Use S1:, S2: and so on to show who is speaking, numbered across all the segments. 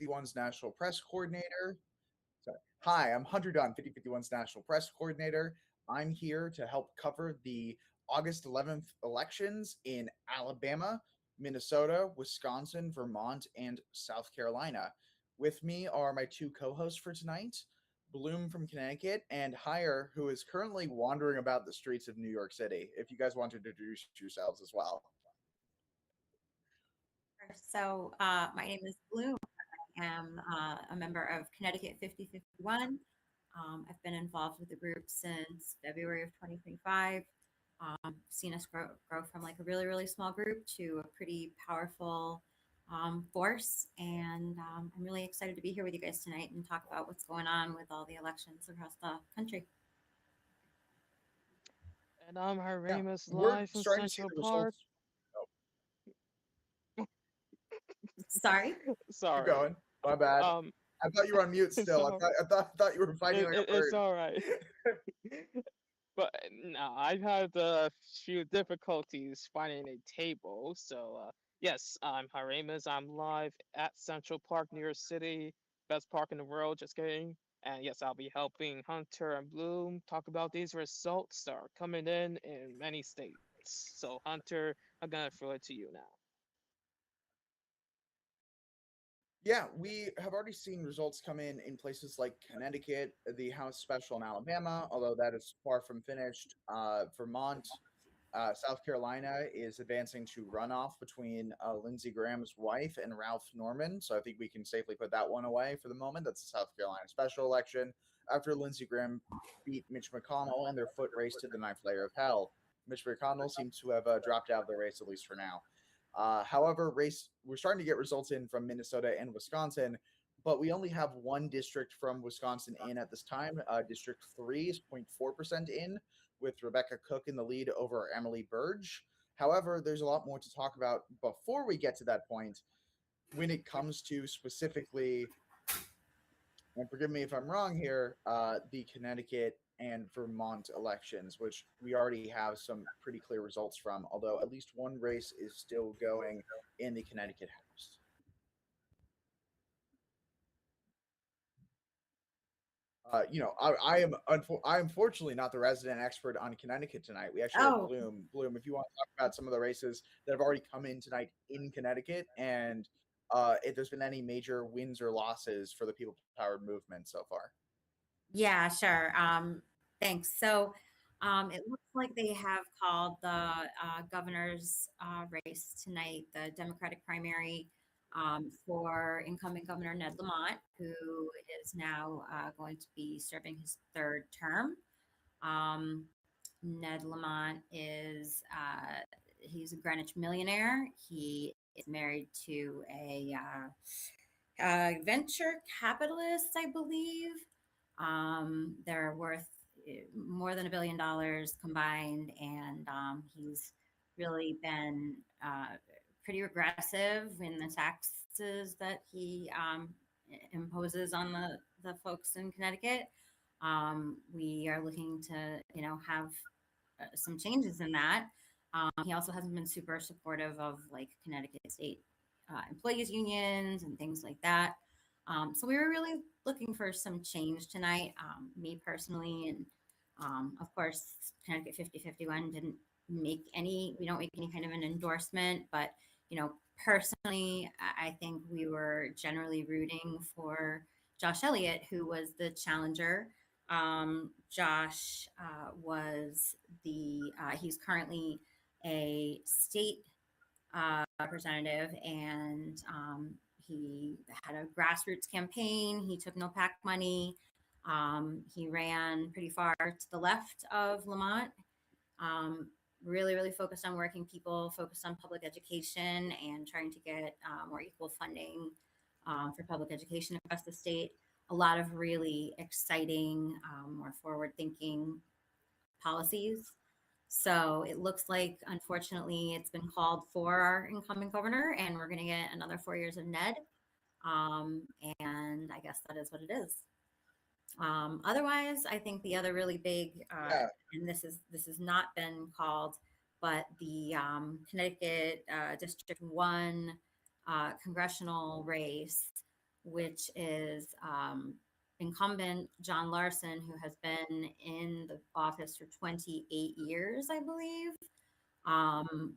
S1: 5051's National Press Coordinator. Sorry. Hi, I'm Hunter Dunn, 5051's National Press Coordinator. I'm here to help cover the August 11th elections in Alabama, Minnesota, Wisconsin, Vermont, and South Carolina. With me are my two co-hosts for tonight, Bloom from Connecticut and Hire, who is currently wandering about the streets of New York City. If you guys want to introduce yourselves as well.
S2: So my name is Bloom. I am a member of Connecticut 5051. I've been involved with the group since February of 2025. Seen us grow from like a really, really small group to a pretty powerful force. And I'm really excited to be here with you guys tonight and talk about what's going on with all the elections across the country.
S3: And I'm Haramus,
S1: We're
S3: live from
S1: starting to see
S3: Central
S1: the
S3: Park.
S1: results.
S2: Sorry.
S1: Keep
S3: Sorry.
S1: going. My bad. I thought you were on mute still.
S3: Sorry.
S1: I thought you were fighting like a bird.
S3: It's all right. But no, I've had a few difficulties finding a table. So yes, I'm Haramus. I'm live at Central Park, New York City, best park in the world. Just kidding. And yes, I'll be helping Hunter and Bloom talk about these results that are coming in many states. So Hunter, I'm gonna throw it to you now.
S1: Yeah, we have already seen results come in places like Connecticut, the House special in Alabama, although that is far from finished. Vermont, South Carolina is advancing to runoff between Lindsey Graham's wife and Ralph Norman. So I think we can safely put that one away for the moment. That's the South Carolina special election after Lindsey Graham beat Mitch McConnell in their foot race to the ninth layer of hell. Mitch McConnell seems to have dropped out of the race, at least for now. However, we're starting to get results in from Minnesota and Wisconsin, but we only have one district from Wisconsin in at this time. District 3 is 0.4% in, with Rebecca Cook in the lead over Emily Burge. However, there's a lot more to talk about before we get to that point when it comes to specifically, and forgive me if I'm wrong here, the Connecticut and Vermont elections, which we already have some pretty clear results from, although at least one race is still going in the Connecticut House. I am fortunately not the resident expert on Connecticut tonight. We actually have Bloom. If you want to talk about some of the races that have already come in tonight in Connecticut, and if there's been any major wins or losses for the People Powered movement so far.
S2: Yeah, sure. Thanks. So it looks like they have called the governor's race tonight, the Democratic primary for incumbent Governor Ned Lamont, who is now going to be serving his third term. Ned Lamont is he's a Greenwich millionaire. He is married to a venture capitalist, I believe. They're worth more than $1 billion combined, and he's really been pretty regressive in the taxes that he imposes on the folks in Connecticut. We are looking to, have some changes in that. He also hasn't been super supportive of like Connecticut state employees unions and things like that. So we were really looking for some change tonight. Me personally, and of course, Connecticut 5051 didn't make we don't make any kind of an endorsement, but, personally, I think we were generally rooting for Josh Elliott, who was the challenger. Josh was he's currently a state representative, and he had a grassroots campaign. He took no PAC money. He ran pretty far to the left of Lamont. Really, really focused on working people, focused on public education, and trying to get more equal funding for public education across the state. A lot of really exciting, more forward-thinking policies. So it looks like, unfortunately, it's been called for our incumbent governor, and we're going to get another 4 years of Ned. And I guess that is what it is. Otherwise, I think the other really big, and this has not been called, but the Connecticut District 1 congressional race, which is incumbent John Larson, who has been in the office for 28 years, I believe,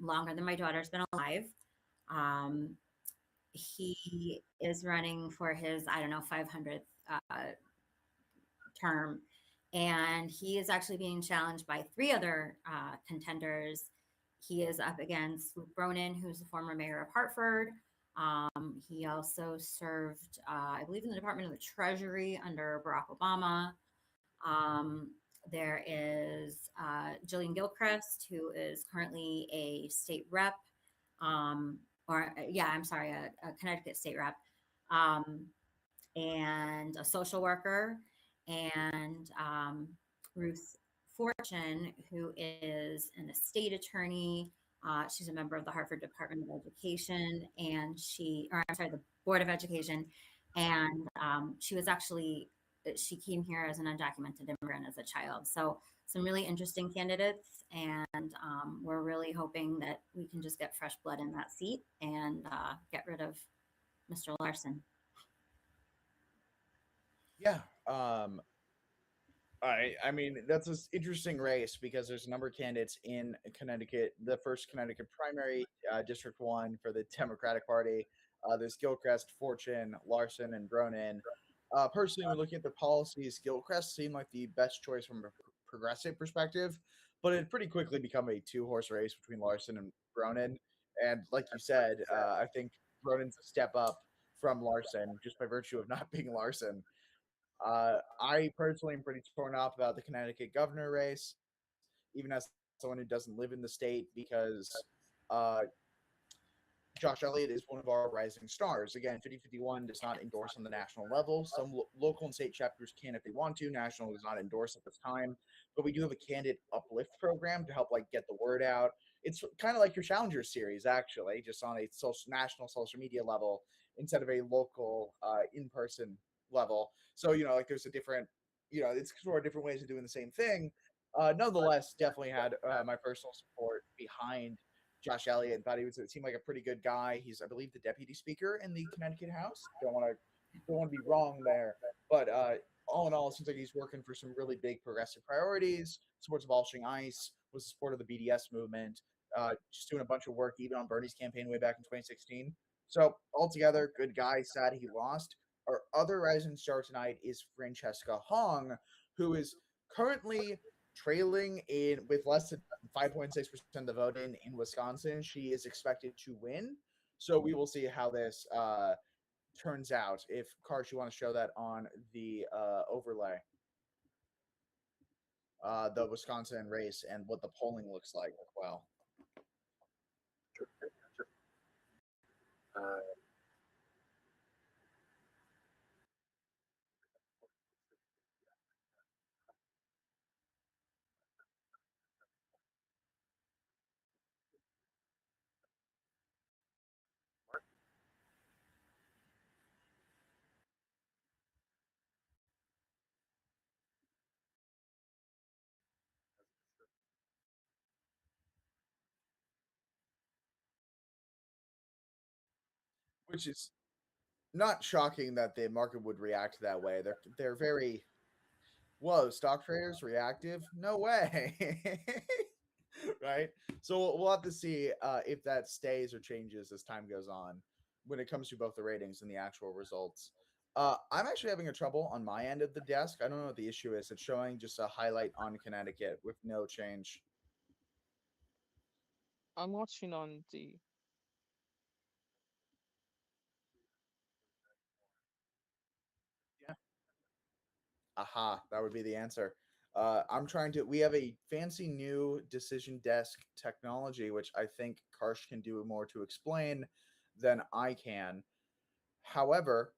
S2: longer than my daughter's been alive. Um, he is running for his, I don't know, 500th term. And he is actually being challenged by three other contenders. He is up against Luke Bronin, who's the former mayor of Hartford. He also served, I believe, in the Department of the Treasury under Barack Obama. There is Jillian Gilchrist, who is currently a state rep, I'm sorry, a Connecticut state rep, and a social worker, and Ruth Fortune, who is an estate attorney. She's a member of the Hartford Department of Education, and the Board of Education, and she was actually she came here as an undocumented immigrant as a child. So some really interesting candidates, and we're really hoping that we can just get fresh blood in that seat and get rid of Mr. Larson.
S1: Yeah. I mean that's an interesting race because there's a number of candidates in Connecticut. The first Connecticut primary, District 1 for the Democratic Party. There's Gilchrist, Fortune, Larson, and Bronin. Personally, when looking at the policies, Gilchrist seemed like the best choice from a progressive perspective, but it pretty quickly become a two-horse race between Larson and Bronin. And like you said, I think Bronin's a step up from Larson just by virtue of not being Larson. I personally am pretty torn up about the Connecticut governor race, even as someone who doesn't live in the state, because uh, Josh Elliott is one of our rising stars. Again, 5051 does not endorse on the national level. Some local and state chapters can if they want to. National does not endorse at this time, but we do have a candidate uplift program to help like get the word out. It's kind of like your Challenger series, actually, just on a national social media level instead of a local in-person level. So like there's a different, it's sort of different ways of doing the same thing. Nonetheless, definitely had my personal support behind Josh Elliott. Thought it seemed like a pretty good guy. He's, I believe, the deputy speaker in the Connecticut House. Don't want to be wrong there, but all in all, it seems like he's working for some really big progressive priorities. Supports abolishing ICE, was the support of the BDS movement. Just doing a bunch of work even on Bernie's campaign way back in 2016. So altogether, good guy. Sad he lost. Our other rising star tonight is Francesca Hong, who is currently trailing in with less than 5.6% of the vote in Wisconsin. She is expected to win. So we will see how this turns out. If Karsh, you want to show that on the overlay, the Wisconsin race and what the polling looks like as well. Which is not shocking that the market would react that way. They're very whoa, stock traders reactive? No way. Right? So we'll have to see if that stays or changes as time goes on when it comes to both the ratings and the actual results. I'm actually having a trouble on my end of the desk. I don't know what the issue is. It's showing just a highlight on Connecticut with no change.
S3: I'm watching on the.
S1: Yeah. Aha, that would be the answer. We have a fancy new decision desk technology, which I think Karsh can do more to explain than I can. However,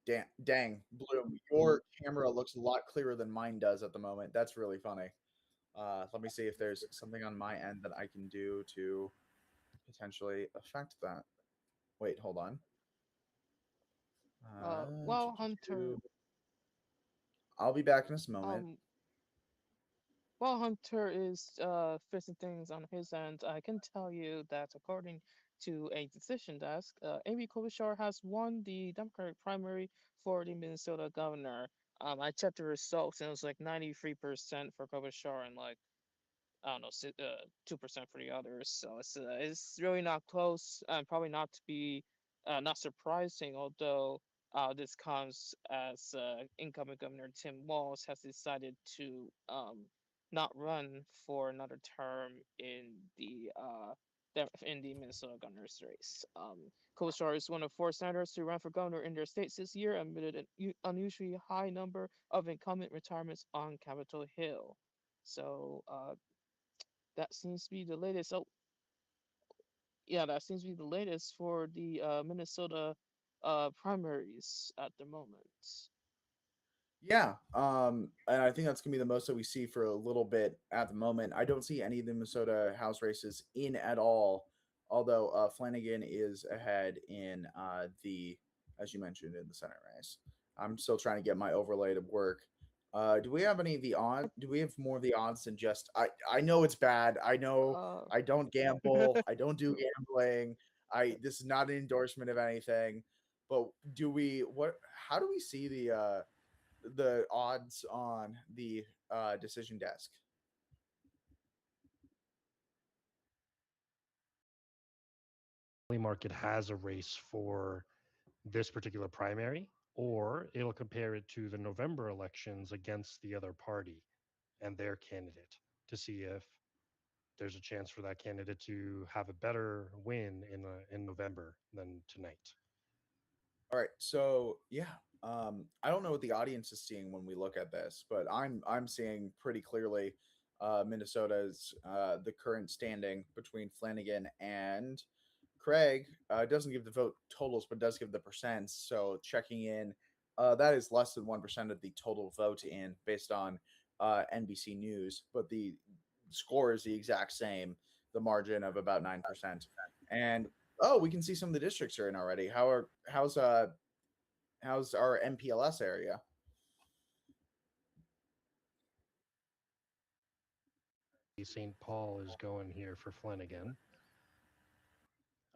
S1: dang, Bloom, your camera looks a lot clearer than mine does at the moment. That's really funny. Let me see if there's something on my end that I can do to potentially affect that. Wait, hold on.
S3: Well, Hunter.
S1: I'll be back in this moment.
S3: While Hunter is fixing things on his end, I can tell you that according to a decision desk, Amy Klobuchar has won the Democratic primary for the Minnesota governor. I checked the results and it was like 93% for Klobuchar and like I don't know, 2% for the others. So it's really not close, and probably not to be not surprising. Although this comes as incoming Governor Tim Walz has decided to not run for another term in the Minnesota governor's race. Klobuchar is one of four senators to run for governor in their states this year, amid an unusually high number of incumbent retirements on Capitol Hill. So that seems to be the latest. Oh, yeah, that seems to be the latest for the Minnesota primaries at the moment.
S1: Yeah, and I think that's gonna be the most that we see for a little bit at the moment. I don't see any of the Minnesota House races in at all, although Flanagan is ahead in the, as you mentioned, in the Senate race. I'm still trying to get my overlay to work. Do we have any of the odds? Do we have more of the odds than just? I know it's bad. I know
S3: Uh,
S1: I don't gamble. I don't do gambling. This is not an endorsement of anything. But do we? What? How do we see the odds on the decision desk?
S4: Market has a race for this particular primary, or it'll compare it to the November elections against the other party and their candidate to see if there's a chance for that candidate to have a better win in November than tonight.
S1: All right, so yeah, I don't know what the audience is seeing when we look at this, but I'm seeing pretty clearly Minnesota's the current standing between Flanagan and Craig. Doesn't give the vote totals, but does give the percents. So checking in, that is less than 1% of the total vote in based on NBC News, but the score is the exact same. The margin of about 9%, and oh, we can see some of the districts are in already. How's our MPLS area?
S4: St. Paul is going here for Flanagan.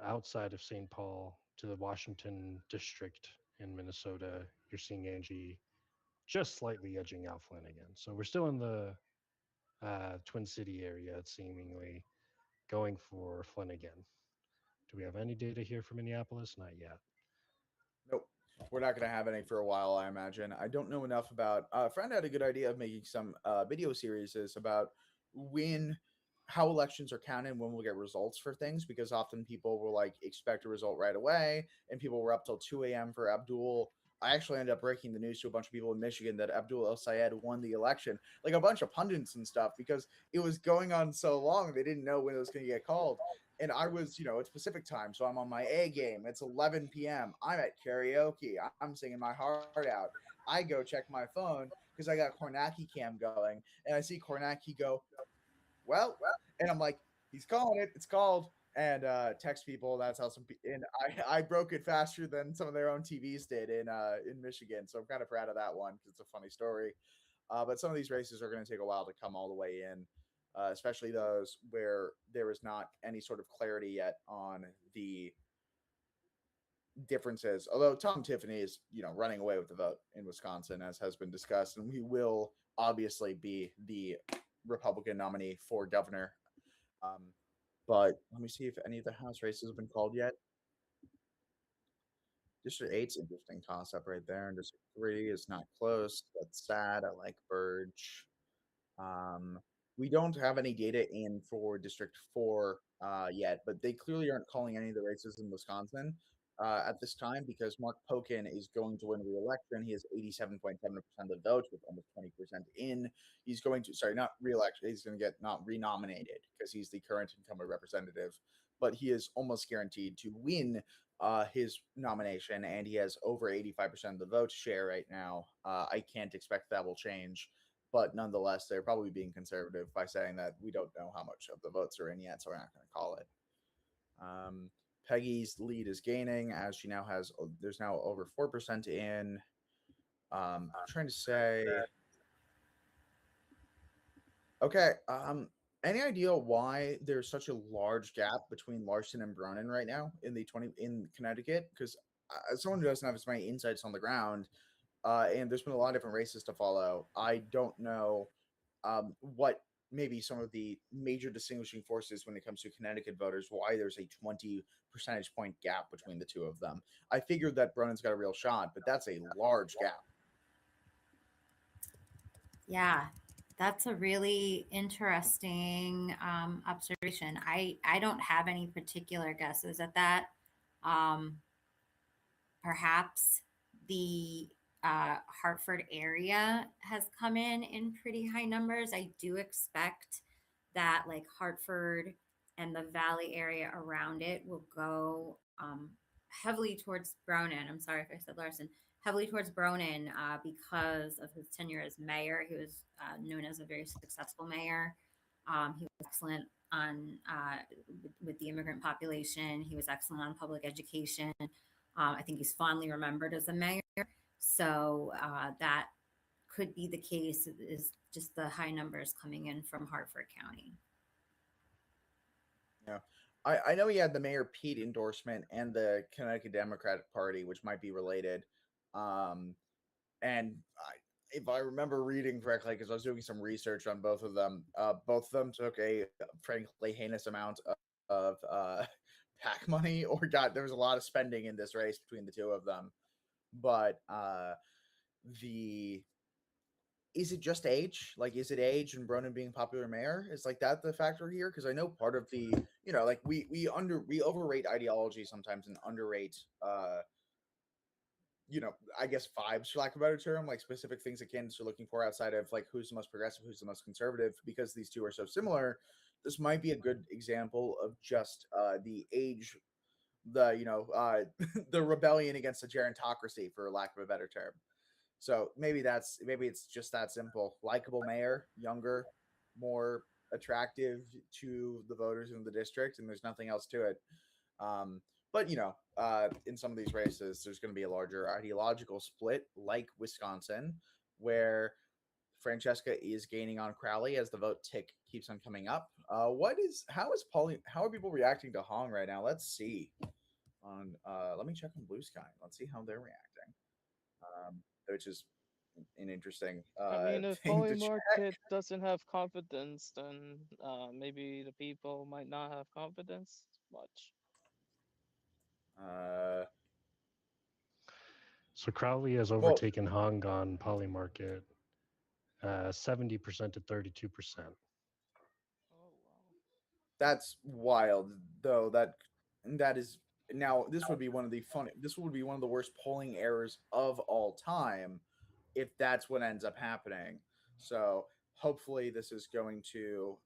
S4: Outside of St. Paul to the Washington district in Minnesota, you're seeing Angie just slightly edging out Flanagan. So we're still in the Twin City area, seemingly going for Flanagan. Do we have any data here from Minneapolis? Not yet.
S1: Nope. We're not going to have any for a while, I imagine. I don't know enough about. A friend had a good idea of making some video series about when how elections are counted, when we'll get results for things, because often people will like expect a result right away, and people were up till 2 a.m. for Abdul. I actually ended up breaking the news to a bunch of people in Michigan that Abdul El Sayed won the election, like a bunch of pundits and stuff, because it was going on so long they didn't know when it was going to get called. And I was, it's Pacific time, so I'm on my A game. It's 11 p.m. I'm at karaoke. I'm singing my heart out. I go check my phone because I got Kornacki cam going, and I see Kornacki go, well, and I'm like, he's calling it. It's called. And text people. That's how and I broke it faster than some of their own TVs did in Michigan. So I'm kind of proud of that one because it's a funny story. But some of these races are going to take a while to come all the way in, especially those where there is not any sort of clarity yet on the differences. Although Tom Tiffany is, running away with the vote in Wisconsin, as has been discussed, and he will obviously be the Republican nominee for governor. But let me see if any of the House races have been called yet. District 8's interesting toss up right there, and District 3 is not close. That's sad. I like Burge. Um, we don't have any data in for District 4 yet, but they clearly aren't calling any of the races in Wisconsin at this time because Mark Pocan is going to win re-election. He has 87.7% of the vote with almost 20% in. He's going to, sorry, not re-election. He's going to get not renominated because he's the current incumbent representative, but he is almost guaranteed to win his nomination, and he has over 85% of the vote share right now. I can't expect that will change. But nonetheless, they're probably being conservative by saying that we don't know how much of the votes are in yet, so we're not going to call it. Peggy's lead is gaining as she now has, there's now over 4% in. I'm trying to say, okay, Any idea why there's such a large gap between Larson and Bronin right now in the 20 in Connecticut? Because as someone who doesn't have as many insights on the ground, and there's been a lot of different races to follow, I don't know what maybe some of the major distinguishing forces when it comes to Connecticut voters, why there's a 20 percentage point gap between the two of them. I figured that Bronin's got a real shot, but that's a large gap.
S2: Yeah, that's a really interesting observation. I don't have any particular guesses at that. Um, Perhaps the Hartford area has come in pretty high numbers. I do expect that like Hartford and the Valley area around it will go heavily towards Bronin. I'm sorry if I said Larson. Heavily towards Bronin because of his tenure as mayor. He was known as a very successful mayor. He was excellent on with the immigrant population. He was excellent on public education. I think he's fondly remembered as a mayor. So that could be the case, is just the high numbers coming in from Hartford County.
S1: Yeah. I know he had the Mayor Pete endorsement and the Connecticut Democratic Party, which might be related. And if I remember reading correctly, because I was doing some research on both of them took a frankly heinous amount of PAC money, or there was a lot of spending in this race between the two of them. But the is it just age? Like, is it age and Bronin being popular mayor? Is like that the factor here? Because I know part of the, like we overrate ideology sometimes and underrate I guess vibes, for lack of a better term, like specific things that candidates are looking for outside of like who's the most progressive, who's the most conservative, because these two are so similar. This might be a good example of just the age, the rebellion against the gerontocracy, for lack of a better term. So maybe it's just that simple. Likable mayor, younger, more attractive to the voters in the district, and there's nothing else to it. But in some of these races, there's going to be a larger ideological split, like Wisconsin, where Francesca is gaining on Crowley as the vote tick keeps on coming up. How are people reacting to Hong right now? Let's see. Let me check on Blue Sky. Let's see how they're reacting. Which is an interesting
S3: I mean, if
S1: thing
S3: Holy
S1: to check.
S3: Market doesn't have confidence, then maybe the people might not have confidence much.
S4: So Crowley has overtaken Hong on Polymarket, 70% to 32%.
S3: Oh wow.
S1: That's wild, though. That is now. This would be one of the worst polling errors of all time, if that's what ends up happening. So hopefully, this is going to.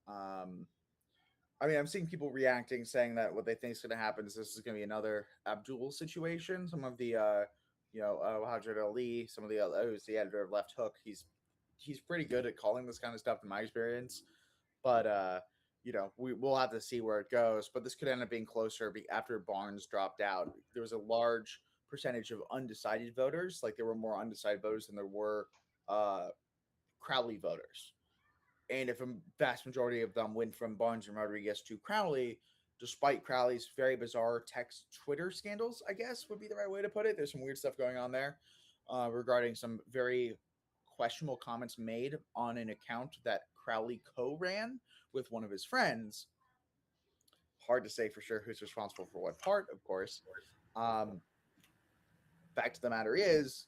S1: I'm seeing people reacting, saying that what they think is going to happen is this is going to be another Abdul situation. Some of the, Hadrid Ali, some of the who's the editor of Left Hook. He's pretty good at calling this kind of stuff in my experience, but we'll have to see where it goes. But this could end up being closer after Barnes dropped out. There was a large percentage of undecided voters. Like there were more undecided voters than there were Crowley voters. And if a vast majority of them went from Barnes and Rodriguez to Crowley, despite Crowley's very bizarre text Twitter scandals, I guess would be the right way to put it. There's some weird stuff going on there regarding some very questionable comments made on an account that Crowley co-ran with one of his friends. Hard to say for sure who's responsible for what part, of course. Fact of the matter is,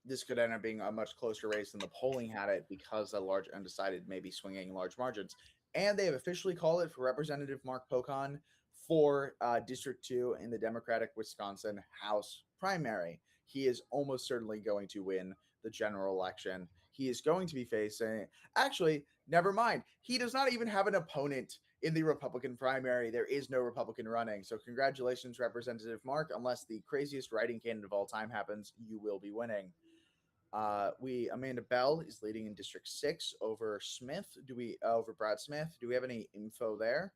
S1: this could end up being a much closer race than the polling had it, because a large undecided may be swinging large margins. And they have officially called it for Representative Mark Pocan for District 2 in the Democratic Wisconsin House primary. He is almost certainly going to win the general election. He is going to be facing, actually, never mind. He does not even have an opponent in the Republican primary. There is no Republican running. So congratulations, Representative Mark. Unless the craziest writing candidate of all time happens, you will be winning. Amanda Bell is leading in District 6 over over Brad Smith. Do we have any info there?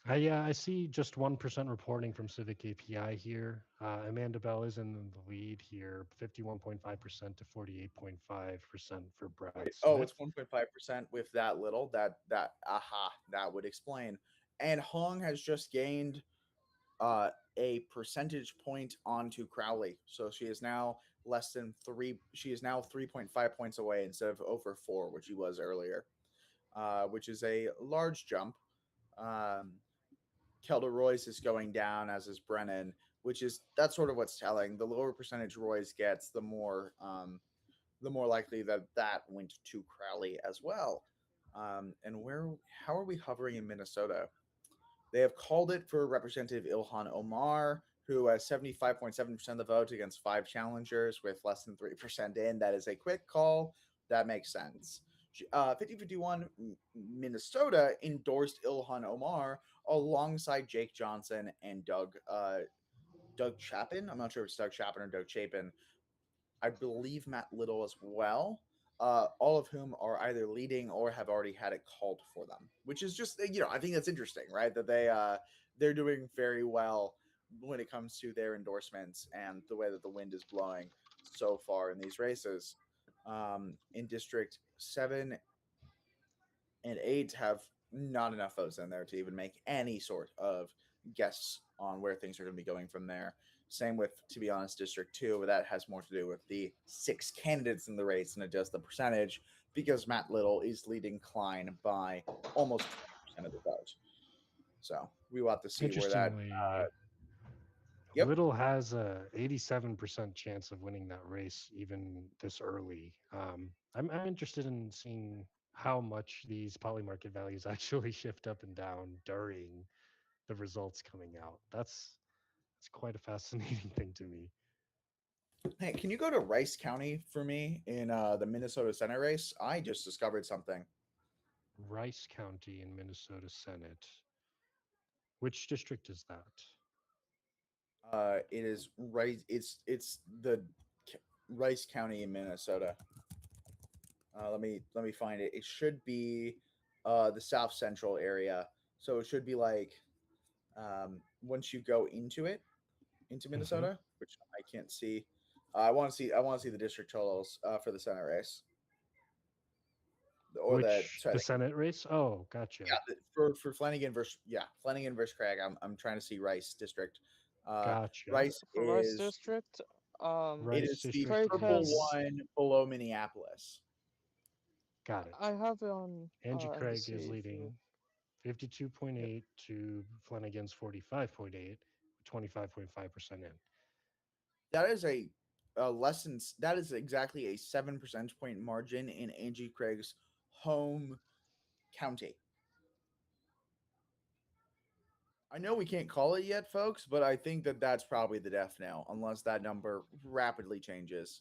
S4: I see just 1% reporting from Civic API here. Amanda Bell is in the lead here, 51.5% to 48.5% for Brad
S1: Wait, oh,
S4: Smith.
S1: it's 1.5% with that little. That would explain. And Hong has just gained a percentage point onto Crowley. So she is now less than 3. She is now 3.5 points away instead of over 4, which she was earlier, which is a large jump. Um, Kelda Royce is going down, as is Brennan, which is that's sort of what's telling. The lower percentage Royce gets, the more likely that that went to Crowley as well. And how are we hovering in Minnesota? They have called it for Representative Ilhan Omar, who has 75.7% of the vote against 5 challengers with less than 3% in. That is a quick call. That makes sense. 5051 Minnesota endorsed Ilhan Omar alongside Jake Johnson and Doug Chapin. I'm not sure if it's Doug Chapin or Doug Chapin. I believe Matt Little as well. All of whom are either leading or have already had it called for them, which is just I think that's interesting, right? That they're doing very well when it comes to their endorsements and the way that the wind is blowing so far in these races. In District 7 and 8 have not enough votes in there to even make any sort of guess on where things are going to be going from there. Same with, to be honest, District 2, but that has more to do with the 6 candidates in the race than it does the percentage, because Matt Little is leading Klein by almost 20% of the vote. So we will have to see where that.
S4: Interestingly,
S1: Yep.
S4: Little has a 87% chance of winning that race even this early. I'm interested in seeing how much these poly market values actually shift up and down during the results coming out. That's quite a fascinating thing to me.
S1: Hey, can you go to Rice County for me in the Minnesota Senate race? I just discovered something.
S4: Rice County in Minnesota Senate. Which district is that?
S1: It is Rice. It's the Rice County in Minnesota. Let me find it. It should be the South Central area. So it should be like once you go into it into
S4: Hmm.
S1: Minnesota, which I can't see. I want to see the district totals for the Senate race or the
S4: Which
S1: sorry
S4: the Senate race? Oh, gotcha.
S1: yeah for Flanagan versus Craig. I'm trying to see Rice district. Uh,
S4: Gotcha.
S1: Rice
S3: For Rice
S1: is
S3: District,
S1: it
S4: Rice
S1: is the
S4: district
S3: Craig
S1: purple
S4: is
S3: has.
S1: one below Minneapolis.
S4: got it.
S3: I have it on.
S4: Angie
S3: Let me
S4: Craig is
S3: see. If you,
S4: leading
S3: yeah.
S4: 52.8 to Flanagan's 45.8, 25.5% in.
S1: That is a less than that is exactly a 7 percentage point margin in Angie Craig's home county. I know we can't call it yet, folks, but I think that that's probably the death knell, unless that number rapidly changes.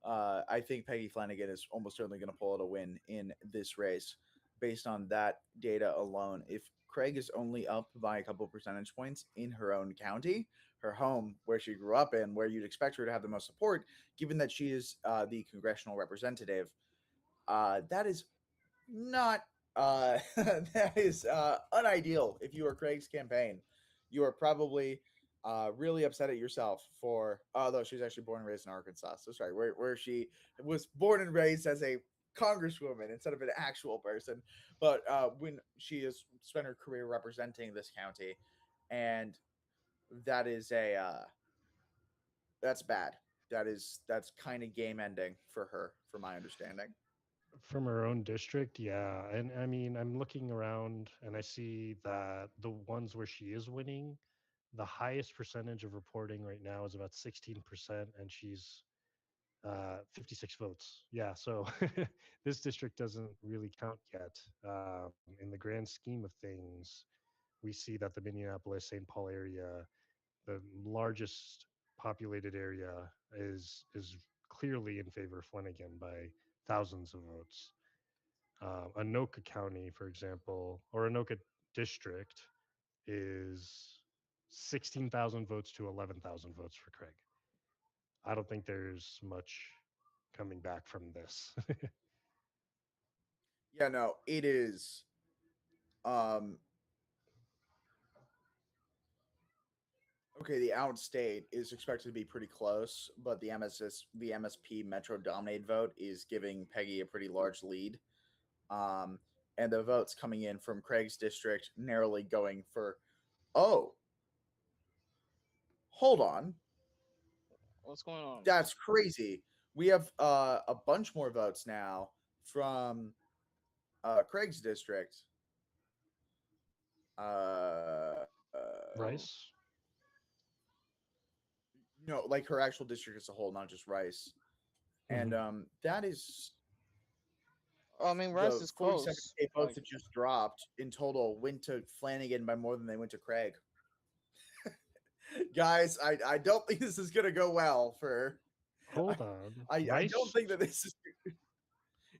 S1: I think Peggy Flanagan is almost certainly going to pull out a win in this race based on that data alone. If Craig is only up by a couple percentage points in her own county, her home, where she grew up in, where you'd expect her to have the most support, given that she is the congressional representative, that is not that is unideal. If you are Craig's campaign, you are probably really upset at yourself for although she's actually born and raised in Arkansas. So sorry, where she was born and raised as a congresswoman instead of an actual person. But when she has spent her career representing this county, and that is a that's bad. That's kind of game ending for her, from my understanding.
S4: From her own district, yeah. And I mean, I'm looking around and I see that the ones where she is winning, the highest percentage of reporting right now is about 16%, and she's 56 votes. Yeah, so this district doesn't really count yet. In the grand scheme of things, we see that the Minneapolis St. Paul area, the largest populated area, is clearly in favor of Flanagan by thousands of votes. Anoka County, for example, or Anoka District, is 16,000 votes to 11,000 votes for Craig. I don't think there's much coming back from this.
S1: Yeah, no, it is. Um, Okay, the outstate is expected to be pretty close, but the MSP Metro Dominate vote is giving Peggy a pretty large lead. Um, and the votes coming in from Craig's district narrowly going for, oh, hold on,
S3: What's going on?
S1: that's crazy. We have a bunch more votes now from Craig's district. Uh,
S4: Rice.
S1: no, like her actual district as a whole, not just Rice. And that is
S3: I mean, Rice
S1: the
S3: is
S1: 42nd
S3: close.
S1: state votes
S3: Like,
S1: that just dropped in total went to Flanagan by more than they went to Craig. Guys, I don't think this is gonna go well for.
S4: Hold on.
S1: I
S4: Rice,
S1: don't think that this is.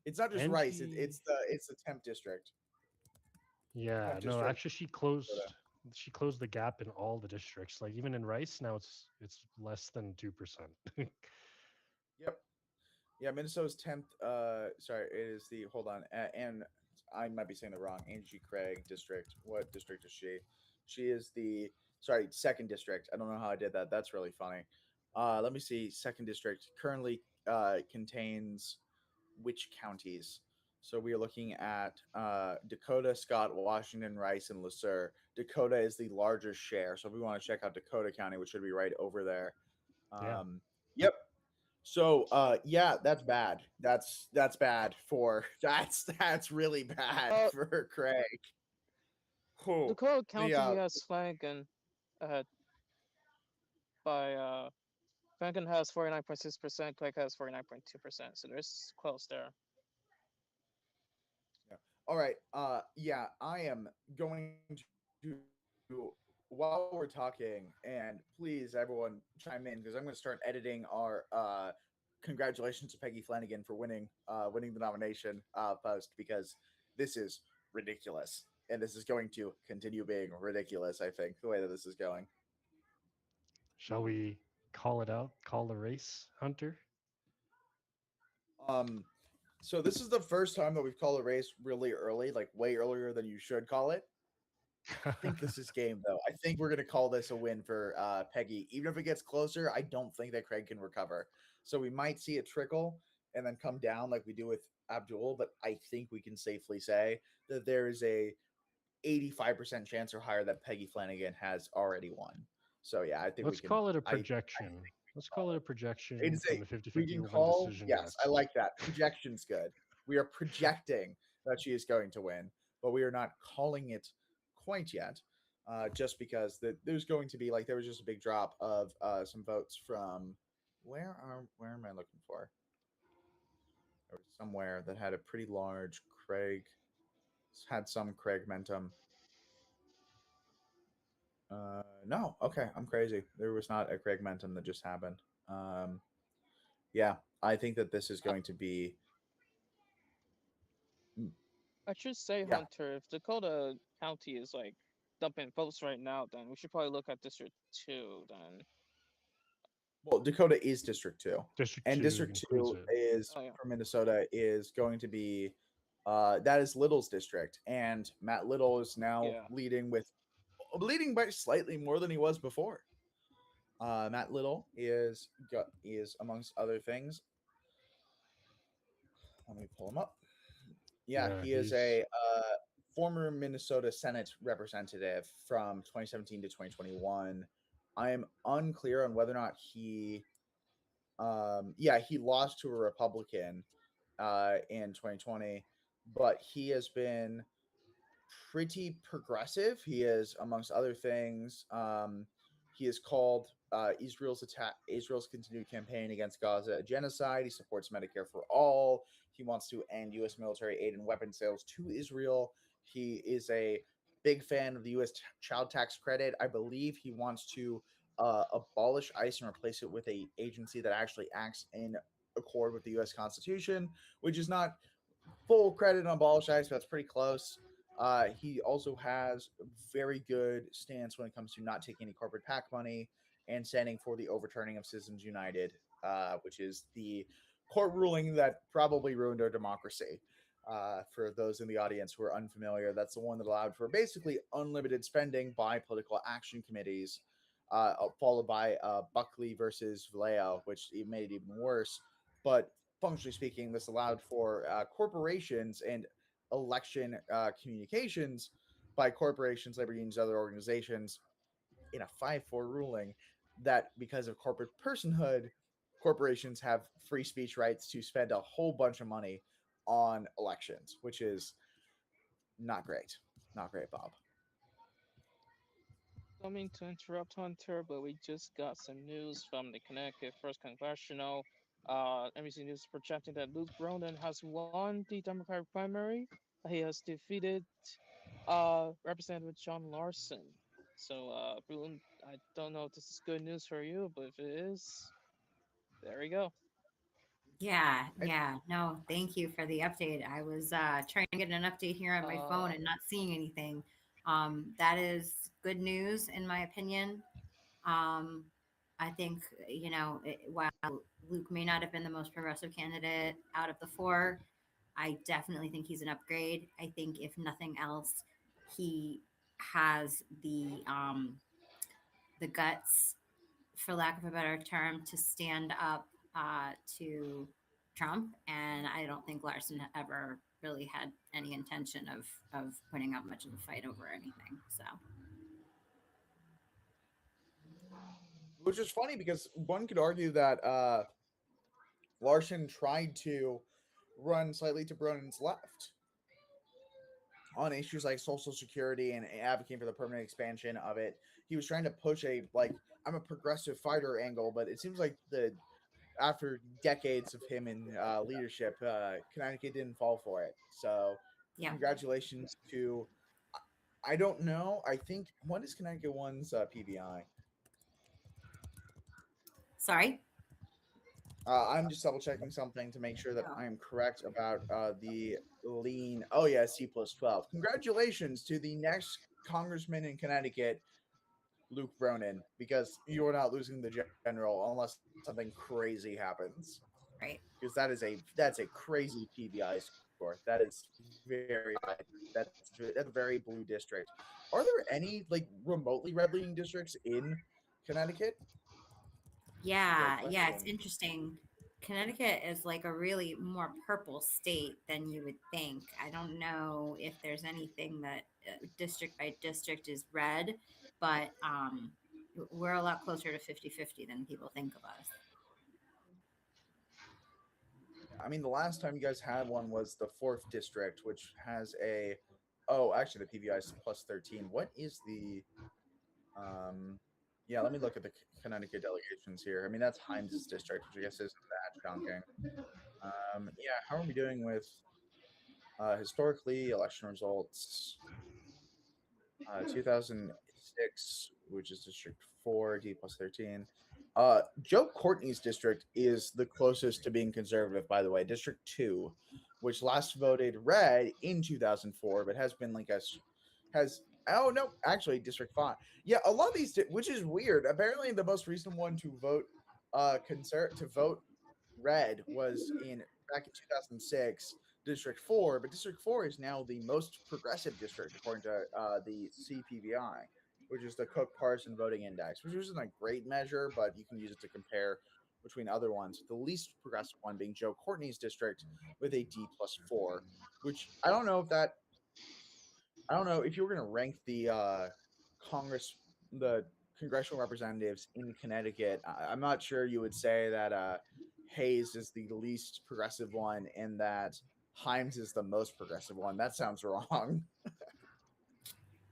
S1: It's not just Rice. It's the temp district.
S4: Yeah,
S1: Temp
S4: no,
S1: district.
S4: actually, she closed the gap in all the districts. Like even in Rice now, it's less than 2%.
S1: Yep. Yeah, Minnesota's temp. Sorry, it is the hold on, and I might be saying the wrong. Angie Craig district. What district is she? She is the second district. I don't know how I did that. That's really funny. Let me see. Second district currently contains which counties? So we are looking at Dakota, Scott, Washington, Rice, and Le Sueur. Dakota is the largest share. So if we want to check out Dakota County, which should be right over there.
S4: Yeah.
S1: Yep. So yeah, that's bad. That's bad for that's really bad for Craig. Cool.
S3: Dakota County has Flanagan by Flanagan has 49.6%, Craig has 49.2%. So there's close there.
S1: All right. Yeah, I am going to while we're talking, and please everyone chime in because I'm going to start editing our congratulations to Peggy Flanagan for winning the nomination post because this is ridiculous, and this is going to continue being ridiculous. I think the way that this is going.
S4: Shall we call it out? Call the race, Hunter?
S1: So this is the first time that we've called a race really early, like way earlier than you should call it. I think this is game though. I think we're gonna call this a win for Peggy. Even if it gets closer, I don't think that Craig can recover. So we might see it trickle and then come down like we do with Abdul, but I think we can safely say that there is a 85% chance or higher that Peggy Flanagan has already won. So yeah, I think
S4: Let's call it a projection. Let's call it a projection from a 50-50
S1: we can
S4: win
S1: call,
S4: decision.
S1: yes, I like that. Projection's good. We are projecting that she is going to win, but we are not calling it quite yet, just because there's going to be there was just a big drop of some votes from where am I looking for? There was somewhere that had a pretty large Craig, had some Craig momentum. No, okay, I'm crazy. There was not a Craig momentum that just happened. Yeah, I think that this is going to be.
S3: I should say,
S1: Yeah.
S3: Hunter, if Dakota County is dumping votes right now, then we should probably look at District 2 then.
S1: Well, Dakota is District 2.
S4: District
S1: and
S4: 2
S1: District 2 is for Minnesota is going to be that is Little's district, and Matt Little is now leading by slightly more than he was before. Matt Little is amongst other things. Let me pull him up. Yeah, he is a former Minnesota Senate representative from 2017 to 2021. I am unclear on whether or not he lost to a Republican in 2020, but he has been pretty progressive. He is, amongst other things, he has called Israel's continued campaign against Gaza a genocide. He supports Medicare for all. He wants to end U.S. military aid and weapon sales to Israel. He is a big fan of the U.S. child tax credit. I believe he wants to abolish ICE and replace it with a agency that actually acts in accord with the U.S. Constitution, which is not full credit on abolish ICE, but that's pretty close. He also has a very good stance when it comes to not taking any corporate PAC money and standing for the overturning of Citizens United, which is the court ruling that probably ruined our democracy. For those in the audience who are unfamiliar, that's the one that allowed for basically unlimited spending by political action committees followed by Buckley versus Vallejo, which made it even worse. But functionally speaking, this allowed for corporations and election communications by corporations, labor unions, other organizations in a 5-4 ruling that because of corporate personhood, corporations have free speech rights to spend a whole bunch of money on elections, which is not great. Not great, Bob.
S3: Don't mean to interrupt, Hunter, but we just got some news from the Connecticut First Congressional. NBC News is projecting that Luke Bronin has won the Democratic primary. He has defeated Representative John Larson. So, Bruin, I don't know if this is good news for you, but if it is, there we go.
S2: Yeah, yeah. No, thank you for the update. I was trying to get an update here on my phone and not seeing anything. That is good news, in my opinion. I think, while Luke may not have been the most progressive candidate out of the four, I definitely think he's an upgrade. I think, if nothing else, he has the guts, for lack of a better term, to stand up to Trump. And I don't think Larson ever really had any intention of putting up much of a fight over anything. So,
S1: Which is funny because one could argue that Larson tried to run slightly to Bronin's left on issues like Social Security and advocating for the permanent expansion of it. He was trying to push a I'm a progressive fighter angle, but it seems like after decades of him in leadership, Connecticut didn't fall for it. So,
S2: yeah.
S1: congratulations to. I don't know. I think when is Connecticut one's PVI?
S2: Sorry.
S1: I'm just double checking something to make sure that I am correct about the lean. Oh yeah, C+12. Congratulations to the next congressman in Connecticut, Luke Bronin, because you are not losing the general unless something crazy happens.
S2: Right.
S1: Because that's a crazy PBI score. That is very high. That's a very blue district. Are there any remotely red leaning districts in Connecticut?
S2: Yeah, it's interesting. Connecticut is like a really more purple state than you would think. I don't know if there's anything that district by district is red, but we're a lot closer to 50-50 than people think of us.
S1: I mean, the last time you guys had one was the 4th district, which has actually the PVI is +13. What is the yeah, let me look at the Connecticut delegations here. I mean, that's Hymes's district, which I guess isn't that chunking. Yeah, how are we doing with historically election results? 2006, which is District 4, D +13. Joe Courtney's district is the closest to being conservative, by the way. District 2, which last voted red in 2004, but has been oh no, actually District 5. Yeah, a lot of these, which is weird. Apparently, the most recent one to vote vote red was back in 2006, District 4, but District 4 is now the most progressive district according to the CPVI, which is the Cook-Parson Voting Index, which isn't a great measure, but you can use it to compare between other ones. The least progressive one being Joe Courtney's district with a D+4, which I don't know if you were going to rank the congressional representatives in Connecticut. I'm not sure you would say that Hayes is the least progressive one and that Hymes is the most progressive one. That sounds wrong.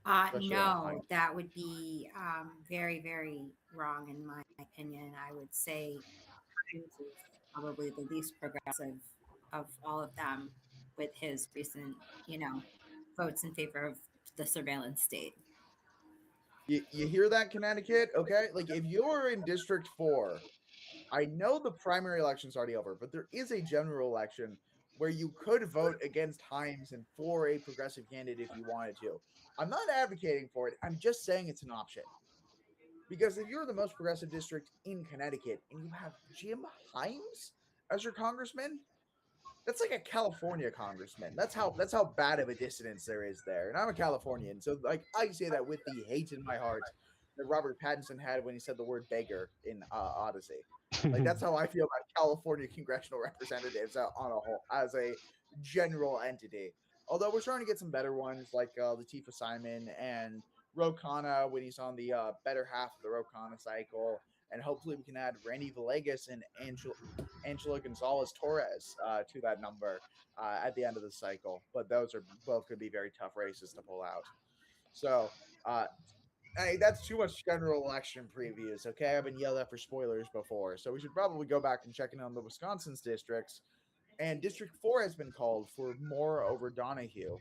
S2: No, that would be very, very wrong in my opinion. I would say Hymes is probably the least progressive of all of them, with his recent, votes in favor of the surveillance state.
S1: You hear that, Connecticut? Okay, if you're in District 4, I know the primary election's already over, but there is a general election where you could vote against Hymes and for a progressive candidate if you wanted to. I'm not advocating for it. I'm just saying it's an option. Because if you're the most progressive district in Connecticut and you have Jim Hymes as your congressman, that's like a California congressman. That's how bad of a dissonance there is there. And I'm a Californian, so I say that with the hate in my heart that Robert Pattinson had when he said the word beggar in Odyssey. Like that's how I feel about California congressional representatives on a whole, as a general entity. Although we're starting to get some better ones like Latifah Simon and Ro Khanna when he's on the better half of the Ro Khanna cycle, and hopefully we can add Randy Villegas and Angela Gonzalez Torres to that number at the end of the cycle. But those are both going to be very tough races to pull out. So hey, that's too much general election previews. Okay, I've been yelled at for spoilers before, so we should probably go back and check in on the Wisconsin's districts. And District 4 has been called for Moore over Donahue.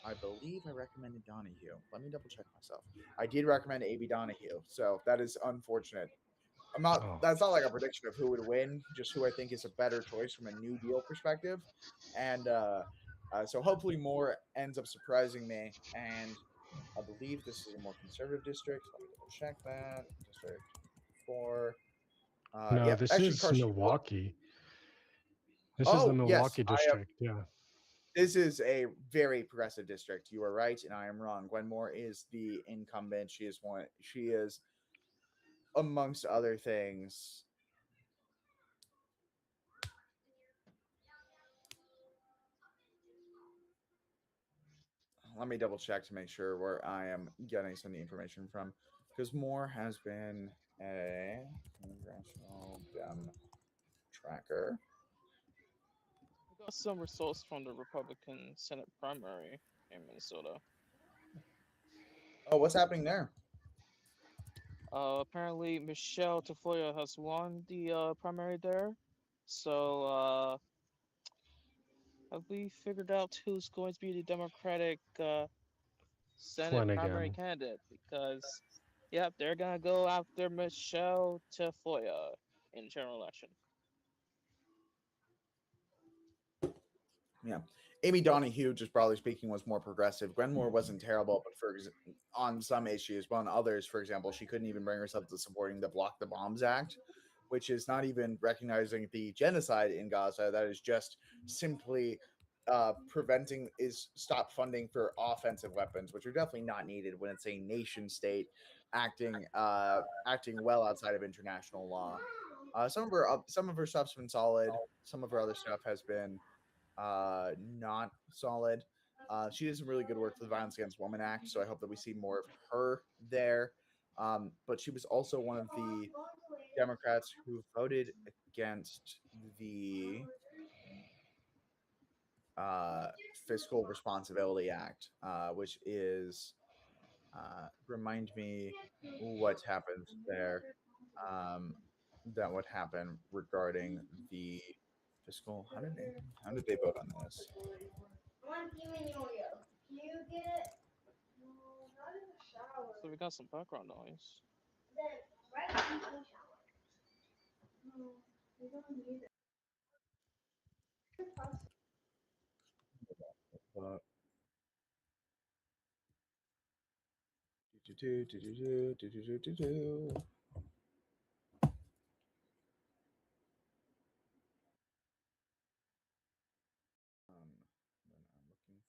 S1: I believe I recommended Donahue. Let me double check myself. I did recommend A.B. Donahue, so that is unfortunate. I'm not.
S4: Oh.
S1: That's not like a prediction of who would win, just who I think is a better choice from a New Deal perspective. And so hopefully Moore ends up surprising me. And I believe this is a more conservative district. Let me double check that. District 4.
S4: No,
S1: Yeah,
S4: this
S1: actually,
S4: is
S1: Karshi,
S4: Milwaukee. This is
S1: Oh,
S4: the
S1: yes,
S4: Milwaukee district. Yeah.
S1: this is a very progressive district. You are right, and I am wrong. Gwen Moore is the incumbent. She is one. She is, amongst other things. Let me double check to make sure where I am getting some of the information from, because Moore has been a congressional Dem tracker.
S3: We got some results from the Republican Senate primary in Minnesota.
S1: Oh, what's happening there?
S3: Apparently, Michelle Tafoya has won the primary there. So, have we figured out who's going to be the Democratic Senate primary
S4: Flanagan.
S3: candidate? Because, yep, they're gonna go after Michelle Tafoya in general election.
S1: Yeah. Amy Donahue, just broadly speaking, was more progressive. Gwen Moore wasn't terrible, but on some issues, but on others, for example, she couldn't even bring herself to supporting the Block the Bombs Act, which is not even recognizing the genocide in Gaza. That is just simply stop funding for offensive weapons, which are definitely not needed when it's a nation state acting well outside of international law. Some of her stuff's been solid. Some of her other stuff has been not solid. She did some really good work for the Violence Against Women Act, so I hope that we see more of her there. But she was also one of the Democrats who voted against the Fiscal Responsibility Act, which is remind me what happened there. That would happen regarding the fiscal. How did they vote on this?
S3: So we got some background noise.
S1: Uh,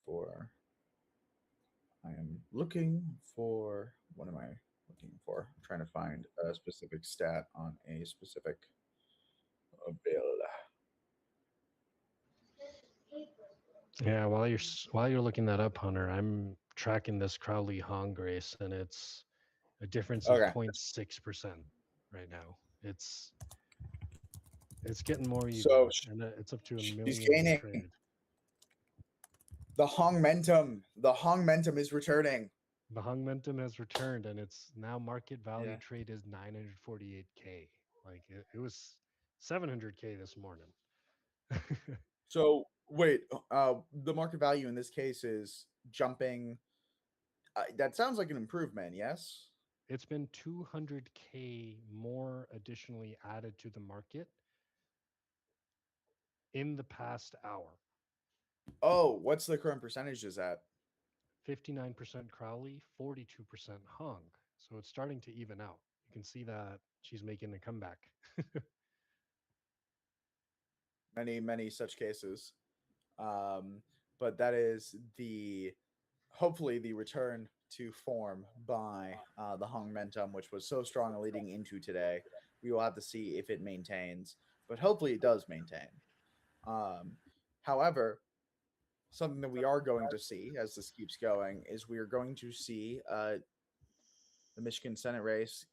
S1: for. I am looking for. What am I looking for? I'm trying to find a specific stat on a specific bill.
S4: Yeah, while you're looking that up, Hunter, I'm tracking this Crowley Hong race, and it's a difference of
S1: Okay.
S4: 0.6% right now. It's getting more even,
S1: So
S4: and it's up to a
S1: she's
S4: million
S1: gaining.
S4: traded.
S1: The Hongmentum is returning.
S4: The Hongmentum has returned, and it's now market value
S1: Yeah.
S4: trade is 948K. Like it was 700K this morning.
S1: So wait, the market value in this case is jumping. That sounds like an improvement. Yes.
S4: It's been 200K more additionally added to the market in the past hour.
S1: Oh, what's the current percentages at?
S4: 59% Crowley, 42% Hung. So it's starting to even out. You can see that she's making a comeback.
S1: Many such cases. But that is hopefully the return to form by the Hongmentum, which was so strong leading into today. We will have to see if it maintains, but hopefully it does maintain. Um, However, something that we are going to see as this keeps going is we are going to see the Michigan Senate race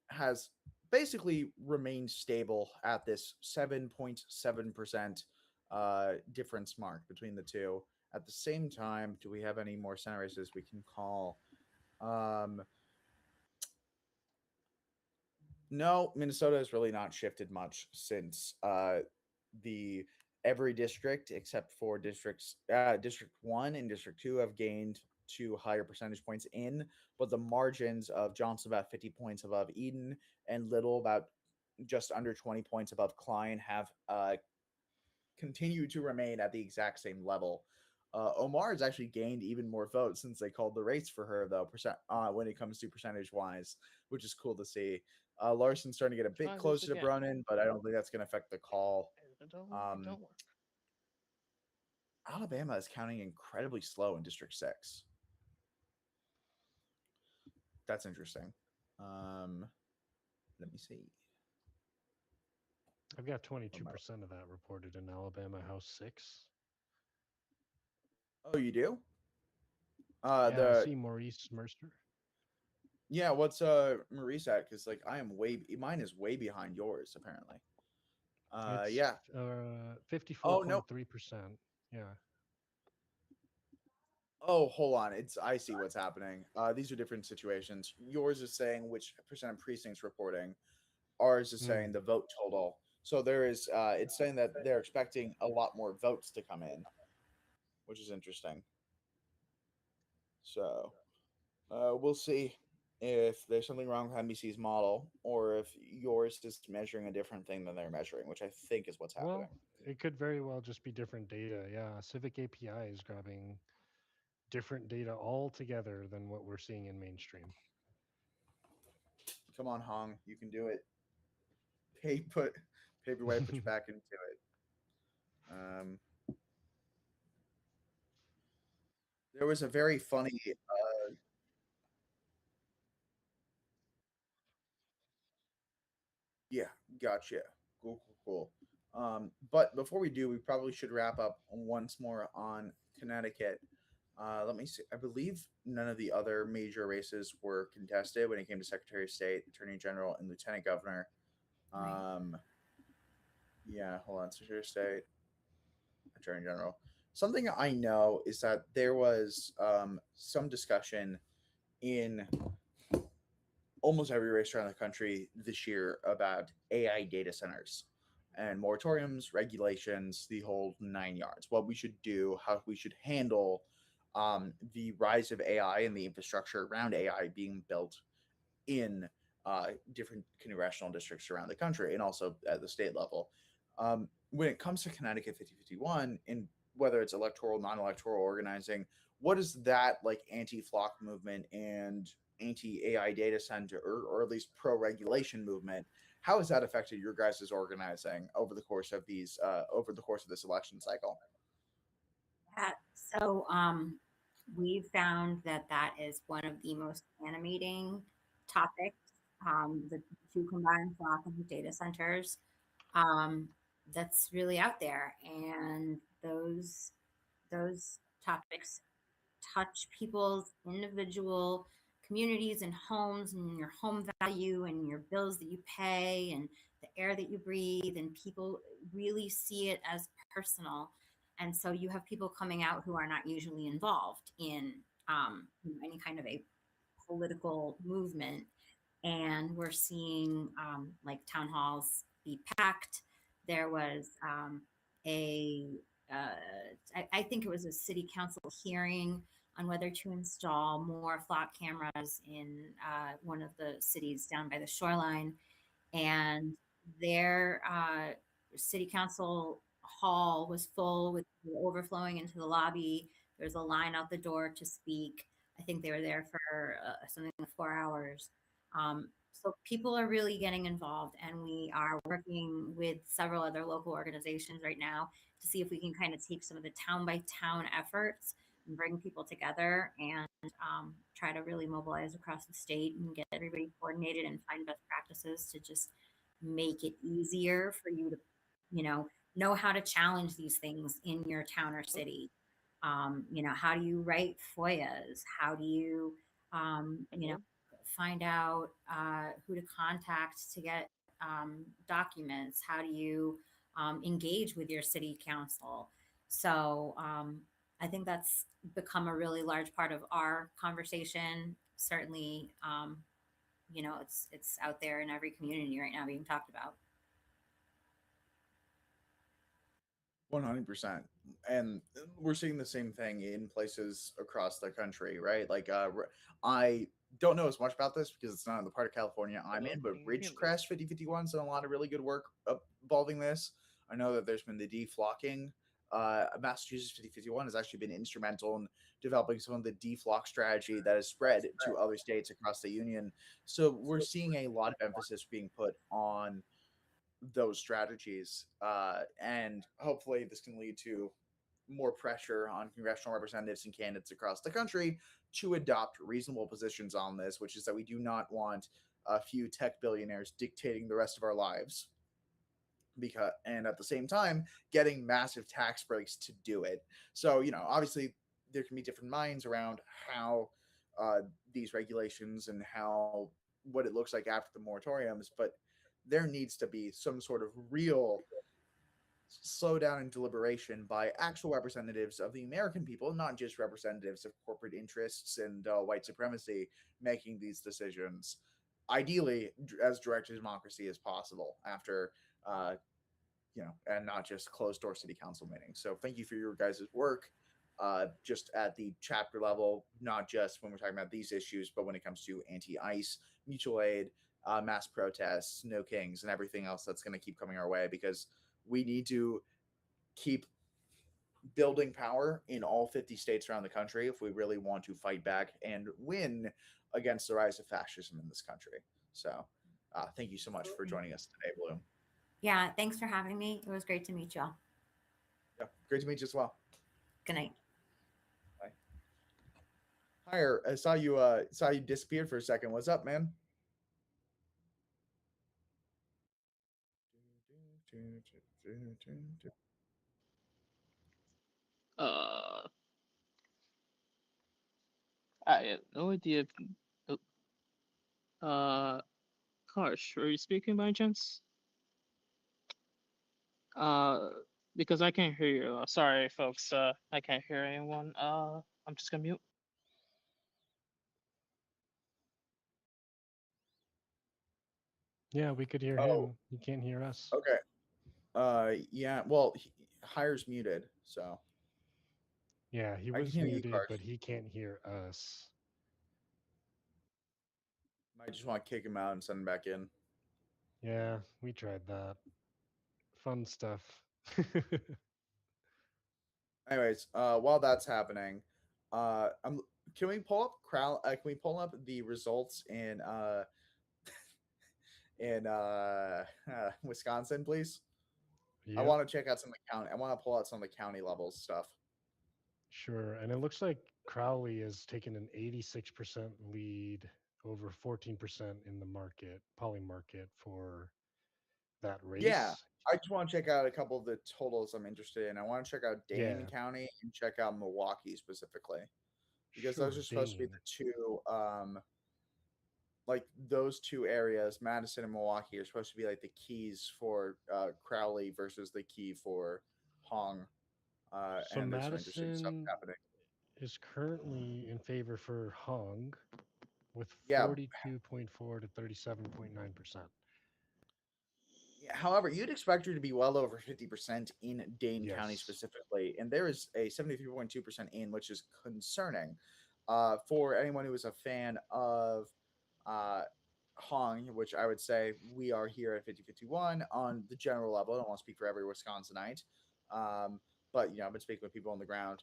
S1: has basically remained stable at this 7.7% difference mark between the two. At the same time, do we have any more Senate races we can call? No, Minnesota has really not shifted much since the every district except for District 1 and District 2 have gained 2 higher percentage points in, but the margins of Johnson about 50 points above Eden and Little about just under 20 points above Klein have continued to remain at the exact same level. Omar has actually gained even more votes since they called the race for her, though, when it comes to percentage wise, which is cool to see. Larson's starting to get a bit
S3: Try this
S1: closer to
S3: again.
S1: Bronin, but I don't think that's going to affect the call.
S3: It don't
S1: Um,
S3: work.
S1: Alabama is counting incredibly slow in District 6. That's interesting. Let me see.
S4: I've got 22% of that reported in Alabama House 6.
S1: Oh, you do?
S4: Yeah, I see Maurice Mercer.
S1: Yeah, what's Maurice at? Because like mine is way behind yours apparently.
S4: It's
S1: Yeah.
S4: 54.3%. Yeah.
S1: Oh, hold on. I see what's happening. These are different situations. Yours is saying which percent of precincts reporting. Ours is saying the vote total. So there is it's saying that they're expecting a lot more votes to come in, which is interesting. So we'll see if there's something wrong with NBC's model or if yours is measuring a different thing than they're measuring, which I think is what's happening.
S4: Well, it could very well just be different data. Yeah, Civic API is grabbing different data altogether than what we're seeing in mainstream.
S1: Come on, Hong, you can do it. Paper way put you back into it. There was a very funny. Yeah, gotcha. Cool, cool, cool. But before we do, we probably should wrap up once more on Connecticut. Let me see. I believe none of the other major races were contested when it came to Secretary of State, Attorney General, and Lieutenant Governor.
S2: Right.
S1: Yeah, hold on. Secretary of State, Attorney General. Something I know is that there was some discussion in almost every race around the country this year about AI data centers and moratoriums, regulations, the whole 9 yards. What we should do, how we should handle the rise of AI and the infrastructure around AI being built in different congressional districts around the country and also at the state level. When it comes to Connecticut 5051, and whether it's electoral, non-electoral organizing, what is that like anti-flock movement and anti-AI data center, or at least pro-regulation movement? How has that affected your guys' organizing over the course of this election cycle?
S2: So we found that that is one of the most animating topics. The two combined flock and the data centers. That's really out there, and those topics touch people's individual communities and homes and your home value and your bills that you pay and the air that you breathe, and people really see it as personal. And so you have people coming out who are not usually involved in any kind of a political movement, and we're seeing like town halls be packed. There was a I think it was a city council hearing on whether to install more flock cameras in one of the cities down by the shoreline, and their city council hall was full with people overflowing into the lobby. There's a line out the door to speak. I think they were there for something like 4 hours. So people are really getting involved, and we are working with several other local organizations right now to see if we can kind of take some of the town by town efforts, bring people together and try to really mobilize across the state and get everybody coordinated and find best practices to just make it easier for you to, know how to challenge these things in your town or city. How do you write FOIAs? How do you, find out who to contact to get documents? How do you engage with your city council? So I think that's become a really large part of our conversation. Certainly, it's out there in every community right now being talked about.
S1: 100%. And we're seeing the same thing in places across the country, right? Like, I don't know as much about this because it's not in the part of California I'm
S3: Hello,
S1: in, but
S3: can you hear me?
S1: Ridgecrest 5051's done a lot of really good work involving this. I know that there's been the deflocking. Massachusetts 5051 has actually been instrumental in developing some of the deflock strategy that has spread to other states across the union. So we're seeing a lot of emphasis being put on those strategies, and hopefully this can lead to more pressure on congressional representatives and candidates across the country to adopt reasonable positions on this, which is that we do not want a few tech billionaires dictating the rest of our lives, because and at the same time getting massive tax breaks to do it. So obviously there can be different minds around how these regulations and how what it looks like after the moratoriums, but there needs to be some sort of real slowdown and deliberation by actual representatives of the American people, not just representatives of corporate interests and white supremacy making these decisions. Ideally, as direct a democracy as possible after, and not just closed door city council meetings. So thank you for your guys' work, just at the chapter level, not just when we're talking about these issues, but when it comes to anti-ICE, mutual aid, mass protests, no kings, and everything else that's going to keep coming our way, because we need to keep building power in all 50 states around the country if we really want to fight back and win against the rise of fascism in this country. So thank you so much for joining us today, Bloom.
S2: Yeah, thanks for having me. It was great to meet y'all.
S1: Yeah, great to meet you as well.
S2: Good night.
S1: Bye. Hire, I saw you disappeared for a second. What's up, man?
S3: I have no idea. Harsh, are you speaking by chance? Uh, because I can't hear you. Sorry, folks. I can't hear anyone. I'm just gonna mute.
S4: Yeah, we could hear
S1: Oh,
S4: him. He can't hear us.
S1: okay. Yeah. Well, Hire's muted, so
S4: Yeah, he
S1: I can
S4: was
S1: hear you,
S4: muted,
S1: Karsh.
S4: but he can't hear us.
S1: Might just want to kick him out and send him back in.
S4: Yeah, we tried that. Fun stuff.
S1: Anyways, while that's happening, can we pull up can we pull up the results in Wisconsin, please? I
S4: Yep,
S1: want to check out some of the county. I want to pull out some of the county level stuff.
S4: sure. And it looks like Crowley has taken an 86% lead over 14% in the market, poly market for that
S1: Yeah,
S4: race.
S1: I just want to check out a couple of the totals I'm interested in. I want to check out Dane
S4: Yeah,
S1: County and check out Milwaukee specifically, because
S4: sure.
S1: those are supposed to be
S4: Dane.
S1: the two like those two areas, Madison and Milwaukee, are supposed to be like the keys for Crowley versus the key for Hong.
S4: So
S1: And there's some interesting stuff
S4: Madison
S1: happening.
S4: is currently in favor for Hung with
S1: Yeah.
S4: 42.4 to 37.9%.
S1: Yeah, however, you'd expect her to be well over 50% in Dane County
S4: Yes.
S1: specifically, and there is a 73.2% in, which is concerning. For anyone who is a fan of Hong, which I would say we are here at 5051 on the general level. I don't want to speak for every Wisconsinite, but I've been speaking with people on the ground.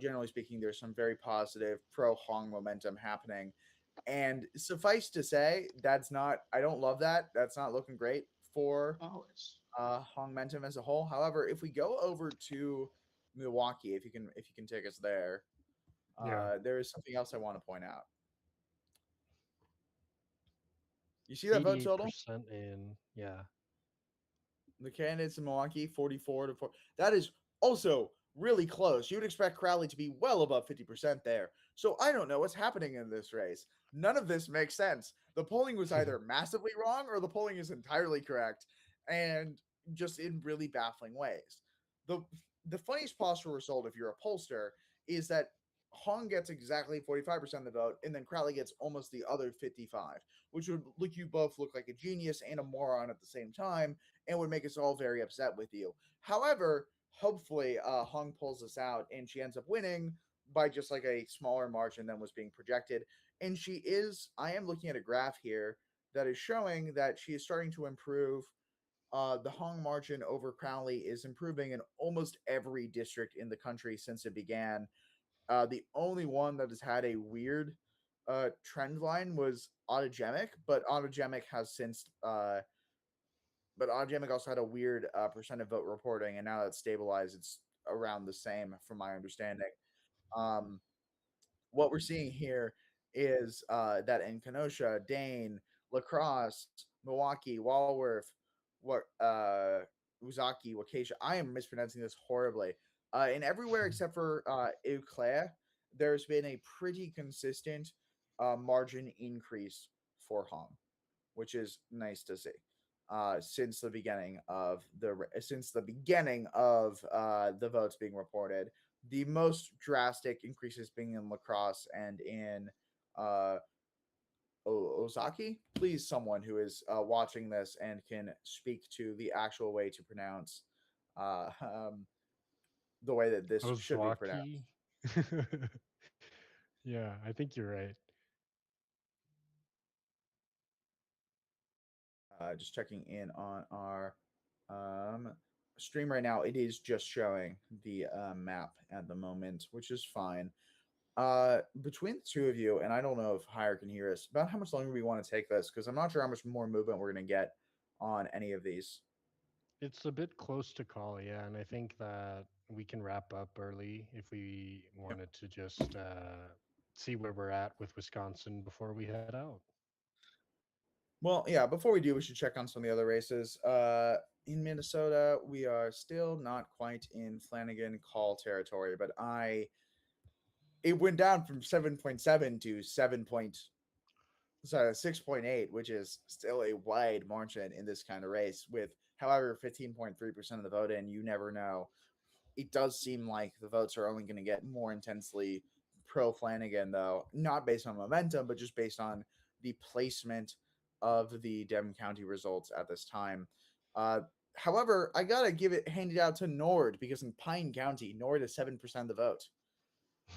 S1: Generally speaking, there's some very positive pro Hong momentum happening. And suffice to say, I don't love that. That's not looking great for
S3: Oh,
S1: Hong momentum as a whole. However, if we go over to Milwaukee, if you can take us there,
S4: Yeah.
S1: There is something else I want to point out. You see that vote total?
S4: 88% in, yeah.
S1: The candidates in Milwaukee, 44 to 4. That is also really close. You would expect Crowley to be well above 50% there. So I don't know what's happening in this race. None of this makes sense. The polling was either massively wrong or the polling is entirely correct, and just in really baffling ways. The funniest possible result, if you're a pollster, is that Hong gets exactly 45% of the vote, and then Crowley gets almost the other 55, which would look you both look like a genius and a moron at the same time, and would make us all very upset with you. However, hopefully, Hong pulls this out and she ends up winning by just like a smaller margin than was being projected. And she is, I am looking at a graph here that is showing that she is starting to improve. The Hong margin over Crowley is improving in almost every district in the country since it began. The only one that has had a weird trend line was Autogemic, but Autogemic has since but Autogemic also had a weird percent of vote reporting, and now that's stabilized. It's around the same, from my understanding. Um, what we're seeing here is that in Kenosha, Dane, La Crosse, Milwaukee, Walworth, what Uzaki, Waukesha. I am mispronouncing this horribly. In everywhere except for Eau Claire, there's been a pretty consistent margin increase for Hong, which is nice to see. Since the beginning of the votes being reported, the most drastic increases being in La Crosse and in uh, Ozaki. Please, someone who is watching this and can speak to the actual way to pronounce uh, um, the way that this should be pronounced.
S4: Ozwaki. Yeah, I think you're right.
S1: Just checking in on our stream right now. It is just showing the map at the moment, which is fine. Between the two of you, and I don't know if Hire can hear us, about how much longer we want to take this, because I'm not sure how much more movement we're going to get on any of these.
S4: It's a bit close to call, yeah, and I think that we can wrap up early if we wanted to just see where we're at with Wisconsin before we head out.
S1: Well, yeah, before we do, we should check on some of the other races. In Minnesota, we are still not quite in Flanagan call territory, but it went down from 7.7 to 6.8, which is still a wide margin in this kind of race. With, however, 15.3% of the vote in, you never know. It does seem like the votes are only going to get more intensely pro Flanagan, though, not based on momentum, but just based on the placement of the Devon County results at this time. However, I gotta hand it out to Nord, because in Pine County, Nord is 7% of the vote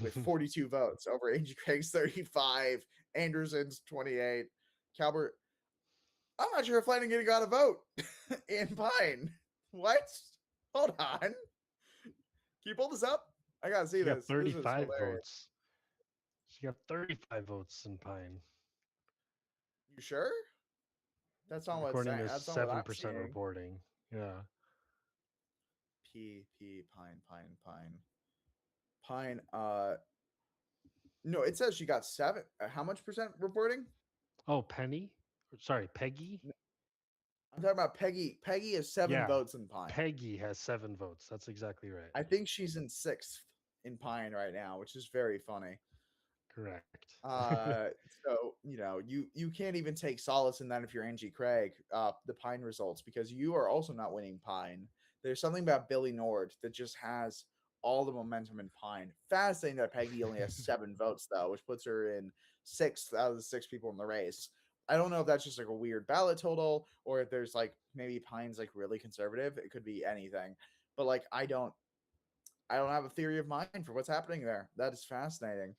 S1: with 42 votes over Angie Craig's 35, Anderson's 28, Calbert. I'm not sure if Flanagan got a vote in Pine. What? Hold on. Can you pull this up? I gotta see
S4: She got
S1: this.
S4: 35 votes. She got 35 votes in Pine.
S1: You sure? That's not what's
S4: According
S1: saying.
S4: to
S1: That's not what I'm
S4: 7%
S1: seeing.
S4: reporting. Yeah.
S1: Pine. No, it says she got 7. How much percent reporting?
S4: Oh, Penny? Sorry, Peggy?
S1: I'm talking about Peggy. Peggy has 7 votes in Pine.
S4: Peggy has 7 votes. That's exactly right.
S1: I think she's in 6th in Pine right now, which is very funny.
S4: Correct.
S1: So you can't even take solace in that if you're Angie Craig, the Pine results, because you are also not winning Pine. There's something about Billy Nord that just has all the momentum in Pine. Fascinating that Peggy only has 7 votes though, which puts her in 6th out of the 6 people in the race. I don't know if that's just like a weird ballot total, or if there's like maybe Pine's like really conservative. It could be anything, but like I don't have a theory of mind for what's happening there. That is fascinating.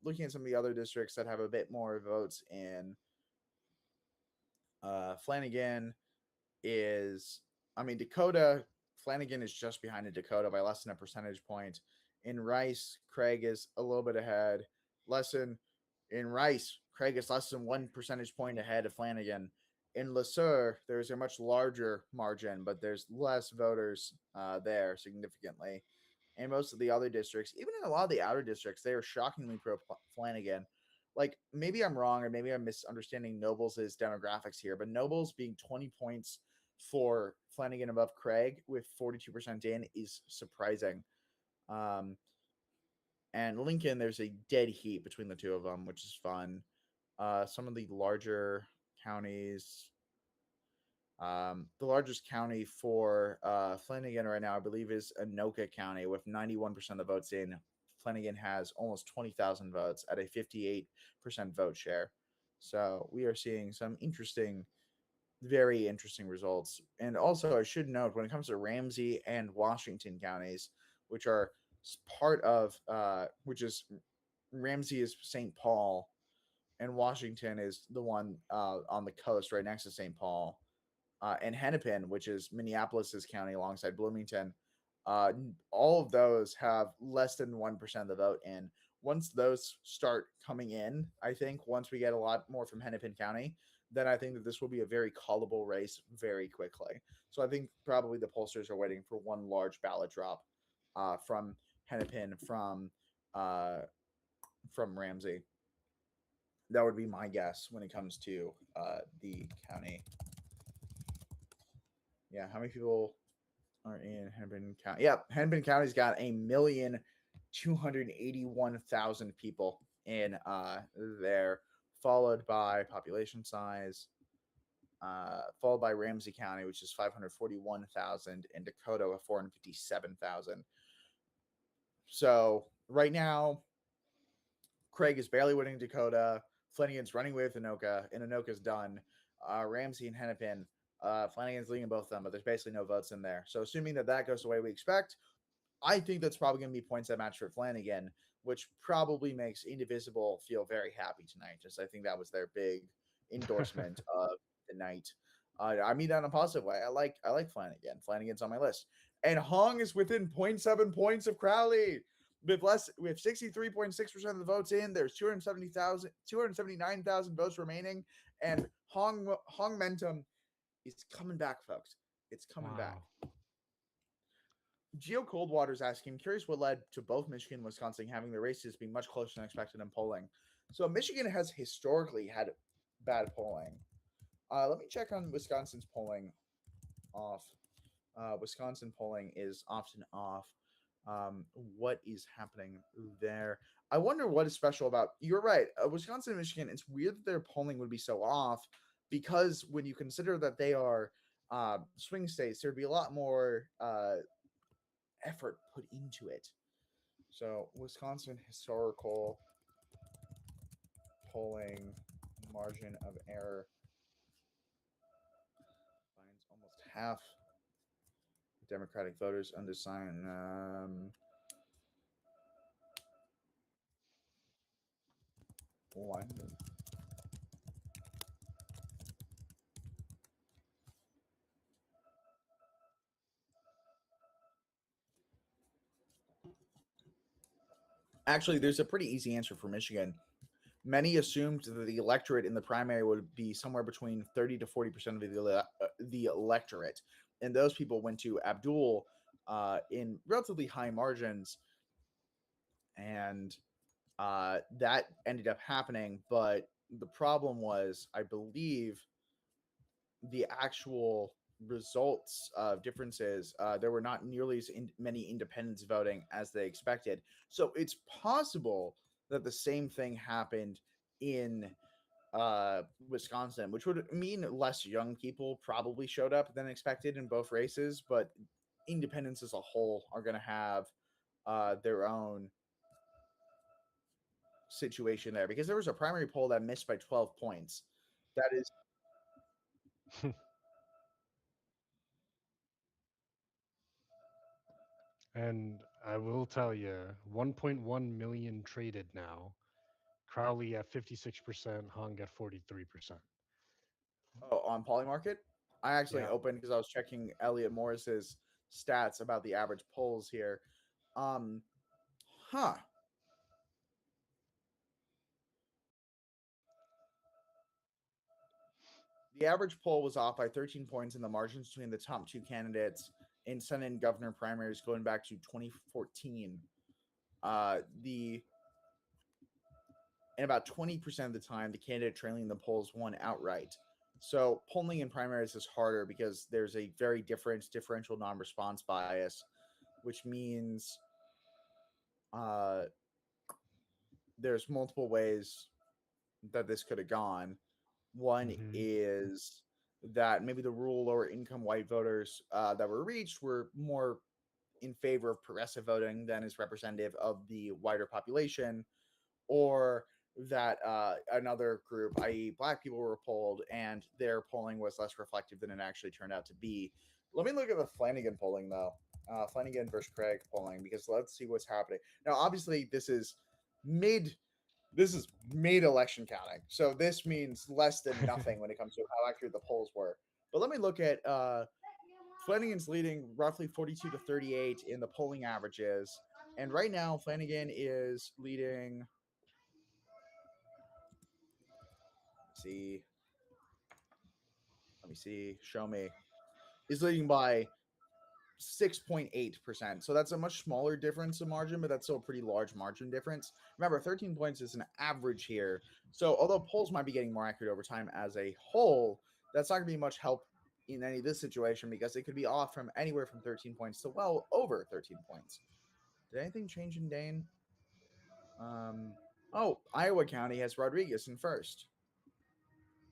S1: Looking at some of the other districts that have a bit more votes in, Flanagan is, Dakota. Flanagan is just behind in Dakota by less than a percentage point. In Rice, Craig is a little bit ahead. In Rice, Craig is less than 1 percentage point ahead of Flanagan. In Le Sueur, there's a much larger margin, but there's less voters there significantly. in most of the other districts, even in a lot of the outer districts, they are shockingly pro Flanagan. Like maybe I'm wrong, or maybe I'm misunderstanding Nobles' demographics here, but Nobles being 20 points for Flanagan above Craig with 42% in is surprising. And Lincoln, there's a dead heat between the two of them, which is fun. Some of the larger counties, the largest county for Flanagan right now, I believe, is Anoka County with 91% of the votes in. Flanagan has almost 20,000 votes at a 58% vote share. So we are seeing some interesting, very interesting results. And also, I should note when it comes to Ramsey and Washington counties, which are part of, which is Ramsey is St. Paul, and Washington is the one on the coast right next to St. Paul, and Hennepin, which is Minneapolis's county alongside Bloomington. All of those have less than 1% of the vote in. Once those start coming in, I think once we get a lot more from Hennepin County, then I think that this will be a very callable race very quickly. So I think probably the pollsters are waiting for one large ballot drop from Hennepin from Ramsey. That would be my guess when it comes to the county. Yeah, how many people are in Hennepin County? Yeah, Hennepin County's got 1,281,000 people in there, followed by population size, followed by Ramsey County, which is 541,000, and Dakota with 457,000. So right now, Craig is barely winning Dakota. Flanagan's running away with Anoka, and Anoka's done. Ramsey and Hennepin, Flanagan's leading both of them, but there's basically no votes in there. So assuming that that goes the way we expect, I think that's probably going to be points that match for Flanagan, which probably makes Indivisible feel very happy tonight. Just I think that was their big endorsement of the night. I mean that in a positive way. I like Flanagan. Flanagan's on my list, and Hong is within 0.7 points of Crowley. With 63.6% of the votes in, there's 279,000 votes remaining, and Hong Momentum is coming back, folks. It's coming back. Geo Coldwater's asking, curious what led to both Michigan and Wisconsin having the races being much closer than expected in polling. So Michigan has historically had bad polling. Let me check on Wisconsin's polling off. Wisconsin polling is often off. What is happening there? I wonder what is special about. You're right, Wisconsin and Michigan. It's weird that their polling would be so off because when you consider that they are swing states, there'd be a lot more effort put into it. So Wisconsin historical polling margin of error finds almost half Democratic voters undecided. One. Actually, there's a pretty easy answer for Michigan. Many assumed that the electorate in the primary would be somewhere between 30 to 40% of the electorate, and those people went to Abdul in relatively high margins, and that ended up happening. But the problem was, I believe, the actual results of differences, there were not nearly as many independents voting as they expected. So it's possible that the same thing happened in Wisconsin, which would mean less young people probably showed up than expected in both races, but independents as a whole are going to have their own situation there, because there was a primary poll that missed by 12 points. That is
S4: And I will tell you, 1.1 million traded now. Crowley at 56%, Hong at 43%.
S1: on Polymarket. I actually
S4: Yeah.
S1: opened because I was checking Elliot Morris's stats about the average polls here. Huh. The average poll was off by 13 points in the margins between the top two candidates, in Senate and governor primaries going back to 2014. The And about 20% of the time, the candidate trailing the polls won outright. So polling in primaries is harder because there's a very differential non-response bias, which means uh, there's multiple ways that this could have gone. One
S4: Mhm.
S1: is that maybe the rural lower income white voters that were reached were more in favor of progressive voting than is representative of the wider population, or that another group, i.e., black people, were polled and their polling was less reflective than it actually turned out to be. Let me look at the Flanagan polling though. Flanagan versus Craig polling, because let's see what's happening. Now, obviously, mid this is mid election counting, so this means less than nothing when it comes to how accurate the polls were. But let me look at Flanagan's leading roughly 42 to 38 in the polling averages, and right now Flanagan is leading. See, let me see. Show me. Is leading by 6.8%. So that's a much smaller difference in margin, but that's still a pretty large margin difference. Remember, 13 points is an average here. So although polls might be getting more accurate over time as a whole, that's not going to be much help in any of this situation, because it could be off from anywhere from 13 points to well over 13 points. Did anything change in Dane? Oh, Iowa County has Rodriguez in first.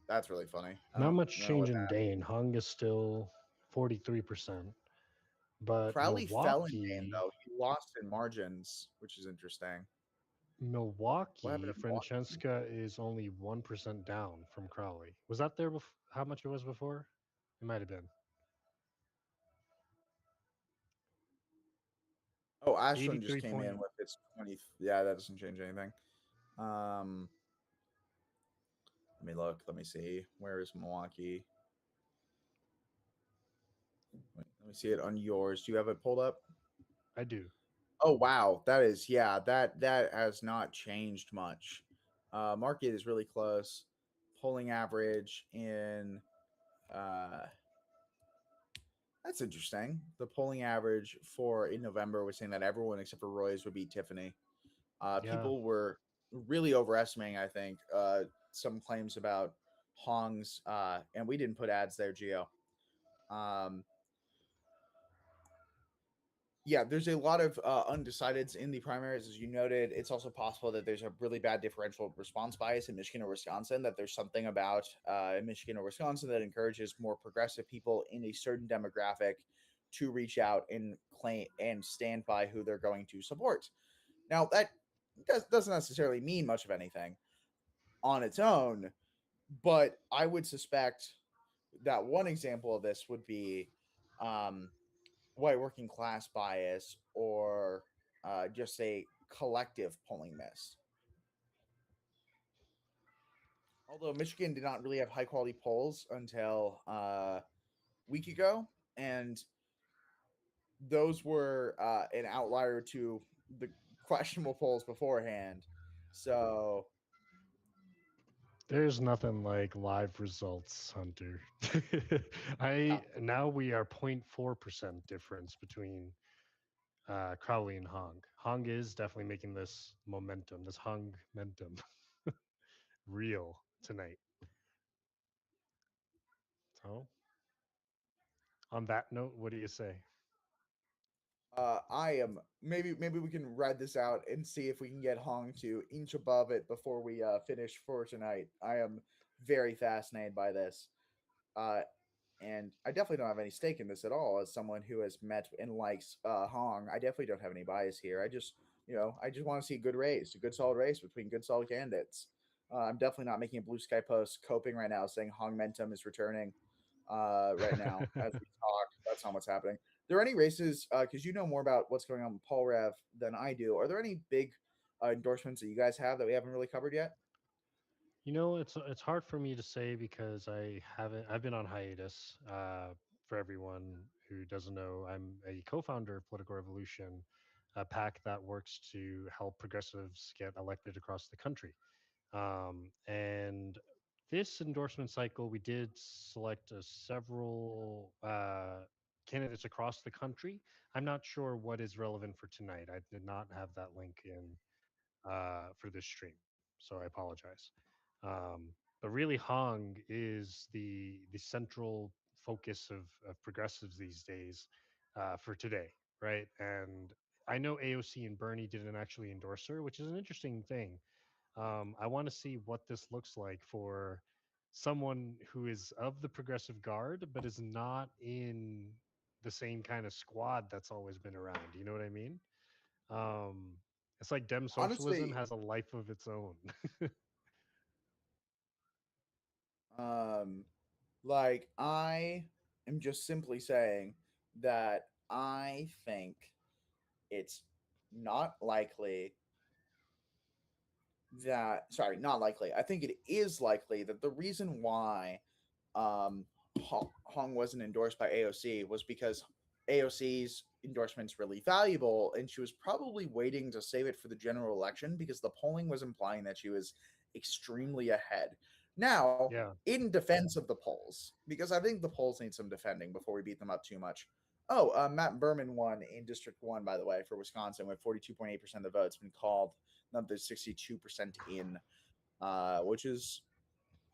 S1: That's really funny. I
S4: Not
S1: don't
S4: much
S1: know
S4: change
S1: what
S4: in
S1: that.
S4: Dane. Hung is still 43%, but
S1: Crowley fell in Dane
S4: Milwaukee,
S1: though. He lost in margins, which is interesting. What happened
S4: Milwaukee,
S1: in Milwaukee?
S4: Francesca is only 1% down from Crowley. Was that there? How much it was before? It might have been
S1: Oh, Ashland just
S4: 83
S1: came in
S4: point.
S1: with its 20th. Yeah, that doesn't change anything. Um, Let me look. Let me see. Where is Milwaukee? Wait, let me see it on yours. Do you have it pulled up?
S4: I do.
S1: Oh wow, that is, yeah. That has not changed much. Market is really close. Polling average in uh that's interesting. The polling average for in November was saying that everyone except for Roy's would beat Tiffany.
S4: Yeah.
S1: People were really overestimating, I think, some claims about Hong's, and we didn't put ads there, Geo. Um, yeah, there's a lot of undecideds in the primaries, as you noted. It's also possible that there's a really bad differential response bias in Michigan or Wisconsin, that there's something about Michigan or Wisconsin that encourages more progressive people in a certain demographic to reach out and claim and stand by who they're going to support. Now, that doesn't necessarily mean much of anything on its own, but I would suspect that one example of this would be um, white working class bias, or just a collective polling miss. Although Michigan did not really have high quality polls until a week ago, and those were an outlier to the questionable polls beforehand. So
S4: There's nothing like live results, Hunter.
S1: yeah,
S4: I now we are 0.4% difference between Crowley and Hong. Hong is definitely making this momentum, this Hong momentum, real tonight. So, on that note, what do you say?
S1: I am, maybe we can ride this out and see if we can get Hong to inch above it before we finish for tonight. I am very fascinated by this. Uh, and I definitely don't have any stake in this at all. As someone who has met and likes Hong, I definitely don't have any bias here. I just want to see a good race, a good solid race between good solid candidates. I'm definitely not making a blue sky post coping right now saying Hong Mentum is returning right now as we talk. That's not what's happening. Are there any races, because you know more about what's going on with Paul Rev than I do? Are there any big endorsements that you guys have that we haven't really covered yet?
S4: It's hard for me to say because I've been on hiatus. For everyone who doesn't know, I'm a co-founder of Political Revolution, a PAC that works to help progressives get elected across the country. And this endorsement cycle, we did select several candidates across the country. I'm not sure what is relevant for tonight. I did not have that link in for this stream, so I apologize. But really, Hong is the central focus of progressives these days for today, right? And I know AOC and Bernie didn't actually endorse her, which is an interesting thing. I want to see what this looks like for someone who is of the progressive guard, but is not in the same kind of squad that's always been around. You know what I mean? Um, it's like Dem socialism
S1: Honestly,
S4: has a life of its own.
S1: um, like I am just simply saying that I think it's not likely that not likely. I think it is likely that the reason why Hong wasn't endorsed by AOC was because AOC's endorsement's really valuable, and she was probably waiting to save it for the general election because the polling was implying that she was extremely ahead. Now,
S4: Yeah.
S1: in defense of the polls, because I think the polls need some defending before we beat them up too much. Matt Berman won in District 1, by the way, for Wisconsin with 42.8% of the votes, been called another 62% in, which is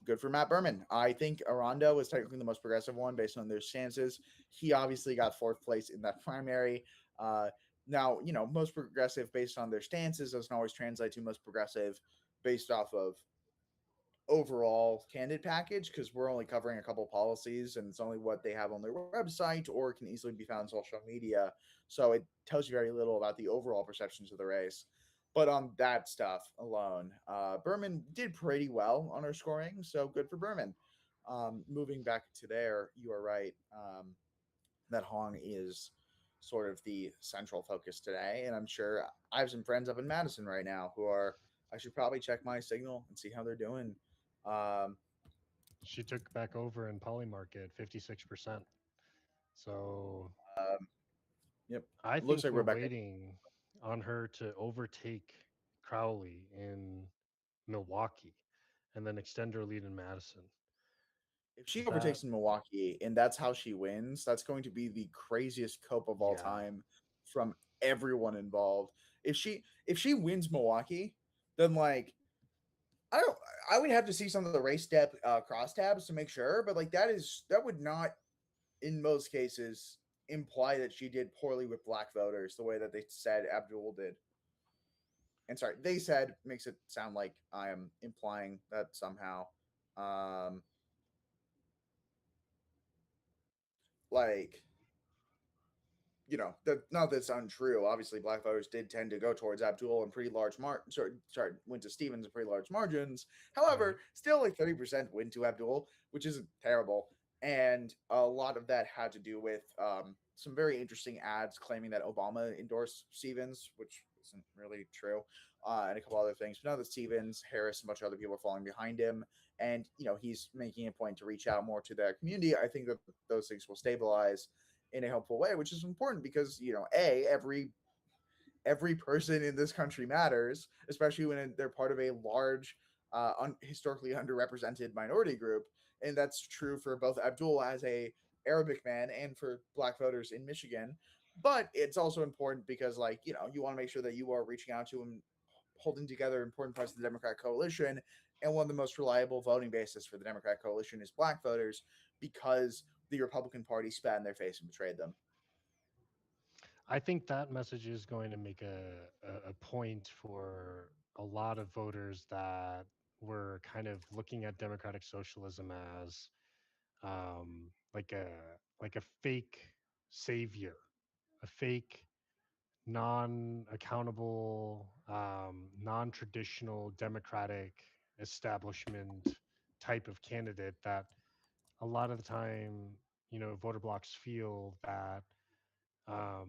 S1: good for Matt Berman. I think Arando was technically the most progressive one based on their stances. He obviously got fourth place in that primary. Uh, Now, most progressive based on their stances doesn't always translate to most progressive based off of overall candidate package because we're only covering a couple policies and it's only what they have on their website or can easily be found on social media. So it tells you very little about the overall perceptions of the race. But on that stuff alone, Berman did pretty well on her scoring, so good for Berman. Moving back to there, you are right that Hong is sort of the central focus today, and I'm sure I have some friends up in Madison right now who are. I should probably check my signal and see how they're doing. Um,
S4: She took back over in Polymarket 56%. So
S1: um, yep,
S4: I
S1: looks
S4: think
S1: like
S4: we're
S1: Rebecca.
S4: waiting on her to overtake Crowley in Milwaukee and then extend her lead in Madison.
S1: If she
S4: That,
S1: overtakes in Milwaukee and that's how she wins, that's going to be the craziest cope of all
S4: yeah,
S1: time from everyone involved. If she wins Milwaukee, then like I don't. I would have to see some of the race step crosstabs to make sure, but like that would not in most cases imply that she did poorly with black voters the way that they said Abdul did. And sorry, they said makes it sound like I am implying that somehow. Um, like that not that's untrue. Obviously, black voters did tend to go towards Abdul in pretty large went to Stevens in pretty large margins.
S4: right.
S1: However, still like 30% went to Abdul, which isn't terrible. And a lot of that had to do with some very interesting ads claiming that Obama endorsed Stevens, which isn't really true, and a couple other things. But now that Stevens, Harris, and a bunch of other people are falling behind him, and he's making a point to reach out more to their community, I think that those things will stabilize in a helpful way, which is important because every person in this country matters, especially when they're part of a large, historically underrepresented minority group, and that's true for both Abdul as a Arabic man and for Black voters in Michigan. But it's also important because, like, you want to make sure that you are reaching out to and holding together important parts of the Democratic coalition. And one of the most reliable voting bases for the Democratic coalition is Black voters because the Republican Party spat in their face and betrayed them.
S4: I think that message is going to make a point for a lot of voters that were kind of looking at democratic socialism as um, like a like a fake savior, a fake non-accountable, non-traditional democratic establishment type of candidate that a lot of the time, voter blocks feel that um,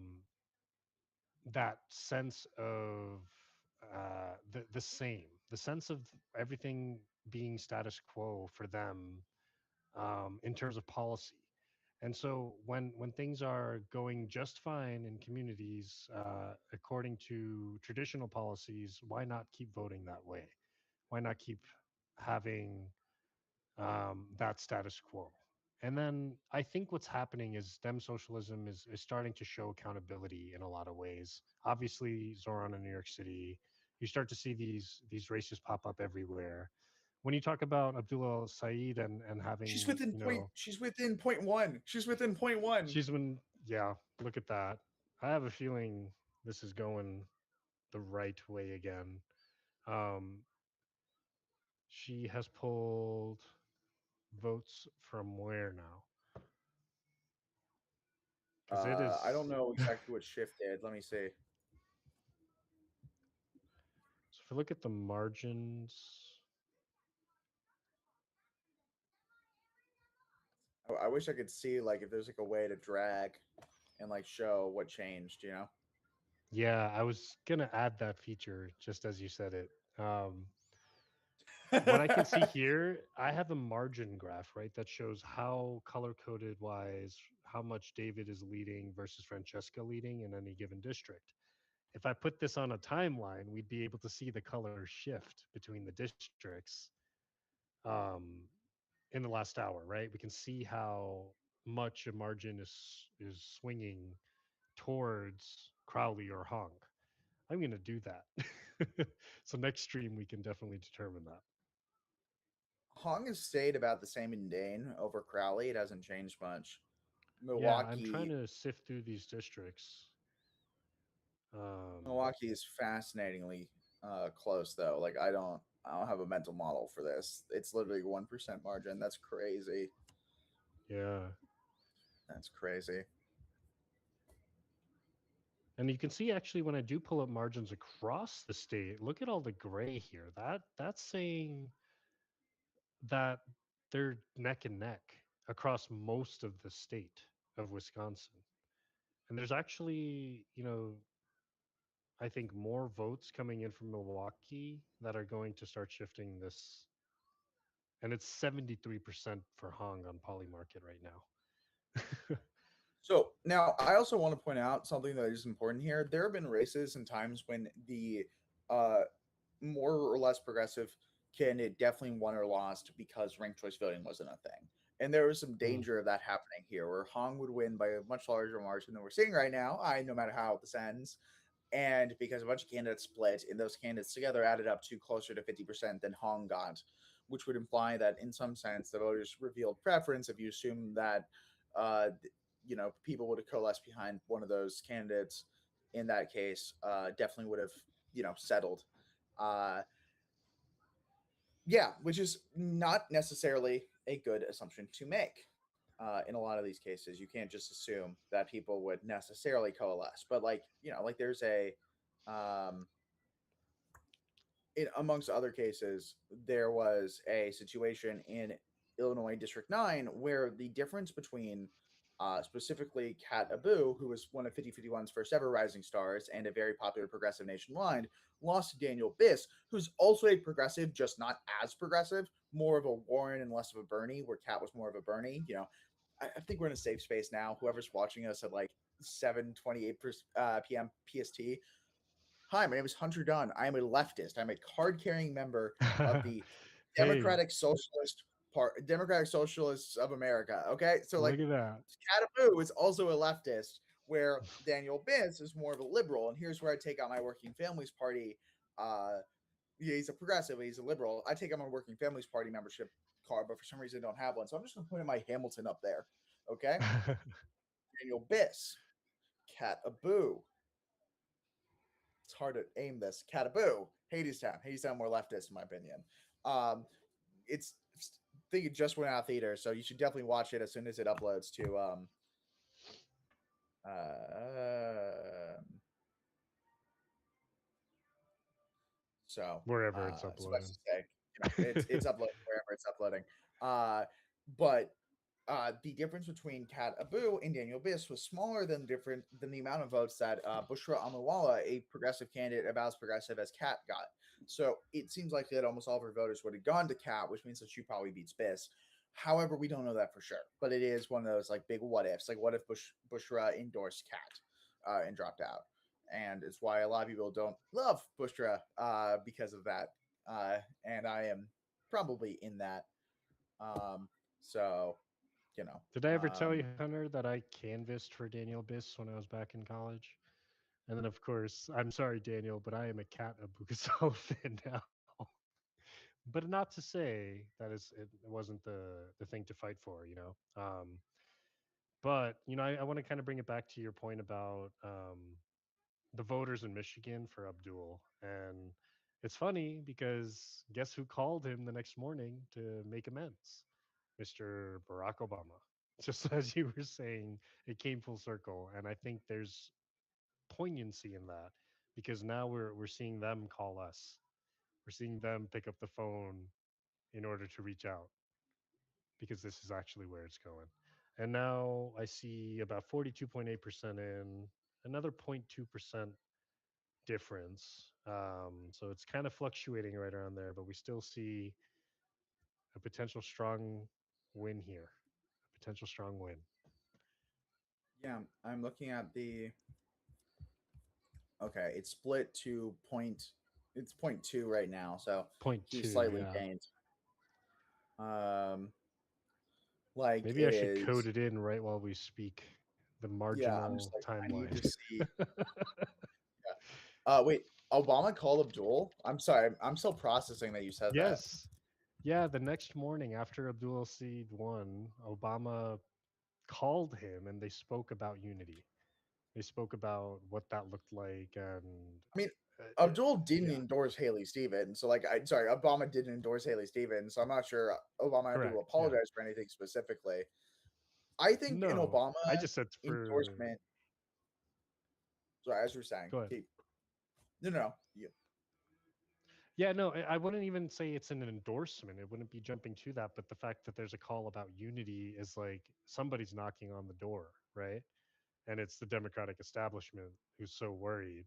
S4: that sense of the sense of everything being status quo for them in terms of policy. And so when things are going just fine in communities according to traditional policies, why not keep voting that way? Why not keep having that status quo? And then I think what's happening is Dem socialism is starting to show accountability in a lot of ways. Obviously, Zoran in New York City, you start to see these races pop up everywhere. When you talk about Abdullah Saeed and
S1: She's
S4: having,
S1: within
S4: you
S1: point.
S4: know,
S1: She's within point one. She's within point one.
S4: she's been, yeah, look at that. I have a feeling this is going the right way again. Um, she has pulled votes from where now? Because it is.
S1: I don't know exactly what Shift did. Let me see.
S4: So if we look at the margins,
S1: I wish I could see like if there's like a way to drag and like show what changed.
S4: yeah, I was gonna add that feature just as you said it. What I can see here, I have a margin graph, right, that shows how color coded wise, how much David is leading versus Francesca leading in any given district. If I put this on a timeline, we'd be able to see the color shift between the districts um, in the last hour, right? We can see how much a margin is swinging towards Crowley or Hong. I'm going to do that. So next stream we can definitely determine that.
S1: Hong has stayed about the same in Dane over Crowley. It hasn't changed much.
S4: Yeah, I'm trying
S1: Milwaukee,
S4: to sift through these districts.
S1: Milwaukee is fascinatingly close though. Like I don't have a mental model for this. It's literally 1% margin. That's crazy.
S4: Yeah.
S1: That's crazy.
S4: And you can see actually when I do pull up margins across the state, look at all the gray here. That's saying that they're neck and neck across most of the state of Wisconsin. And there's actually, I think more votes coming in from Milwaukee that are going to start shifting this. And it's 73% for Hong on Polymarket right now.
S1: So now I also want to point out something that is important here. There have been races and times when the uh, more or less progressive candidate definitely won or lost because ranked choice voting wasn't a thing. And there was some
S4: Mm.
S1: danger of that happening here, where Hong would win by a much larger margin than we're seeing right now. No matter how this ends, and because a bunch of candidates split, and those candidates together added up to closer to 50% than Hong got, which would imply that in some sense the voters revealed preference if you assume that uh, people would have coalesced behind one of those candidates. In that case, definitely would have settled. Uh, yeah, which is not necessarily a good assumption to make. In a lot of these cases, you can't just assume that people would necessarily coalesce. But like there's um, amongst other cases, there was a situation in Illinois District 9 where the difference between specifically Kat Abu, who was one of 50/51's first ever rising stars and a very popular progressive nationwide, lost to Daniel Biss, who's also a progressive, just not as progressive, more of a Warren and less of a Bernie, where Kat was more of a Bernie. I think we're in a safe space now. Whoever's watching us at like 7:28 p.m. PST, hi, my name is Hunter Dunn. I am a leftist. I'm a card-carrying member of the
S4: Hey,
S1: Democratic Socialists of America. Okay, so like
S4: look at that.
S1: Katabu is also a leftist, where Daniel Biss is more of a liberal. And here's where I take out my Working Families Party. Yeah, he's a progressive, he's a liberal. I take out my Working Families Party membership card, but for some reason I don't have one. So I'm just gonna put in my Hamilton up there. Okay, Daniel Biss, Kat Abu, it's hard to aim this. Cataboo, Hadestown. Hadestown more leftist in my opinion. It's I think it just went out theater, so you should definitely watch it as soon as it uploads to so
S4: Wherever it's
S1: suffice
S4: uploading.
S1: to say, it's uploading wherever it's uploading. But the difference between Kat Abu and Daniel Biss was smaller than the amount of votes that Bushra Amawala, a progressive candidate about as progressive as Kat, got. So it seems like that almost all of her voters would have gone to Kat, which means that she probably beats Biss. However, we don't know that for sure. But it is one of those like big what ifs. Like what if Bushra endorsed Kat and dropped out? And it's why a lot of people don't love Bushra because of that. And I am probably in that. So you know.
S4: Did I ever tell
S1: um,
S4: you, Hunter, that I canvassed for Daniel Biss when I was back in college? And then, of course, I'm sorry, Daniel, but I am a Cat Abugasol fan now. But not to say that it wasn't the thing to fight for, you know. But I want to kind of bring it back to your point about the voters in Michigan for Abdul, and it's funny because guess who called him the next morning to make amends? Mr. Barack Obama. Just as you were saying, it came full circle, and I think there's poignancy in that because now we're seeing them call us. We're seeing them pick up the phone in order to reach out because this is actually where it's going. And now I see about 42.8% in, another 0.2% difference. So it's kind of fluctuating right around there, but we still see a potential strong win here. A potential strong win.
S1: yeah, I'm looking at the. Okay, it's split to point. It's 0.2 right now, so
S4: Point
S1: he
S4: two,
S1: slightly
S4: yeah.
S1: gained. Um, like
S4: Maybe
S1: it
S4: I should code
S1: is.
S4: it in right while we speak. The
S1: Yeah, I'm just
S4: marginal
S1: like I need
S4: timeline.
S1: to see. Wait, Obama called Abdul. I'm sorry, I'm still processing that you said that.
S4: Yes. Yeah, the next morning after Abdul Seed won, Obama called him and they spoke about unity. They spoke about what that looked like and
S1: I mean,
S4: uh,
S1: Abdul didn't
S4: yeah,
S1: endorse Haley Stevens, so like, I sorry, Obama didn't endorse Haley Stevens, so I'm not sure Obama had to
S4: correct. Yeah.
S1: apologize for anything specifically. I think an
S4: No,
S1: Obama
S4: I just said for
S1: endorsement. Sorry, as you were saying,
S4: go ahead.
S1: keep no. You,
S4: Yeah, no, I wouldn't even say it's an endorsement. It wouldn't be jumping to that, but the fact that there's a call about unity is like somebody's knocking on the door, right? And it's the Democratic establishment who's so worried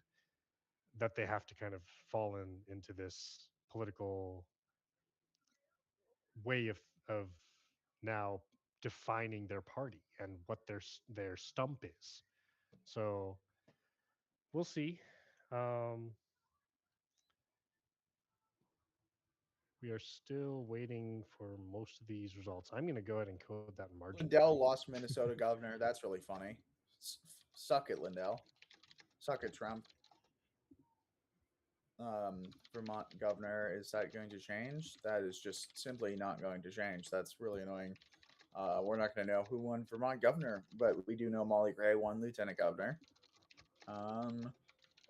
S4: that they have to kind of fall into this political way of now defining their party and what their stump is. So we'll see. Um, we are still waiting for most of these results. I'm going to go ahead and code that
S1: Lindell
S4: marginally.
S1: lost Minnesota governor. That's really funny. Suck it, Lindell. Suck it, Trump. Vermont governor, is that going to change? That is just simply not going to change. That's really annoying. We're not going to know who won Vermont governor, but we do know Molly Gray won lieutenant governor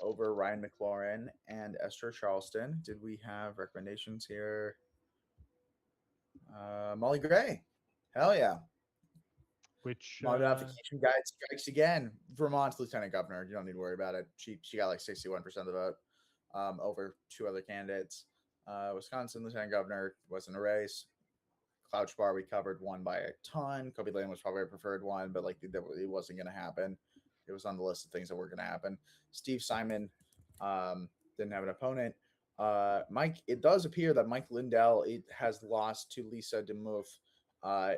S1: over Ryan McLaurin and Esther Charleston. Did we have recommendations here? Molly Gray. Hell yeah.
S4: Which
S1: Modification guide strikes again. Vermont's lieutenant governor. You don't need to worry about it. She got like 61% of the vote over two other candidates. Wisconsin lieutenant governor wasn't a race. Clouch Bar we covered one by a ton. Kobe Lane was probably a preferred one, but like it wasn't going to happen. It was on the list of things that were going to happen. Steve Simon didn't have an opponent. Mike, it does appear that Mike Lindell has lost to Lisa DeMuth,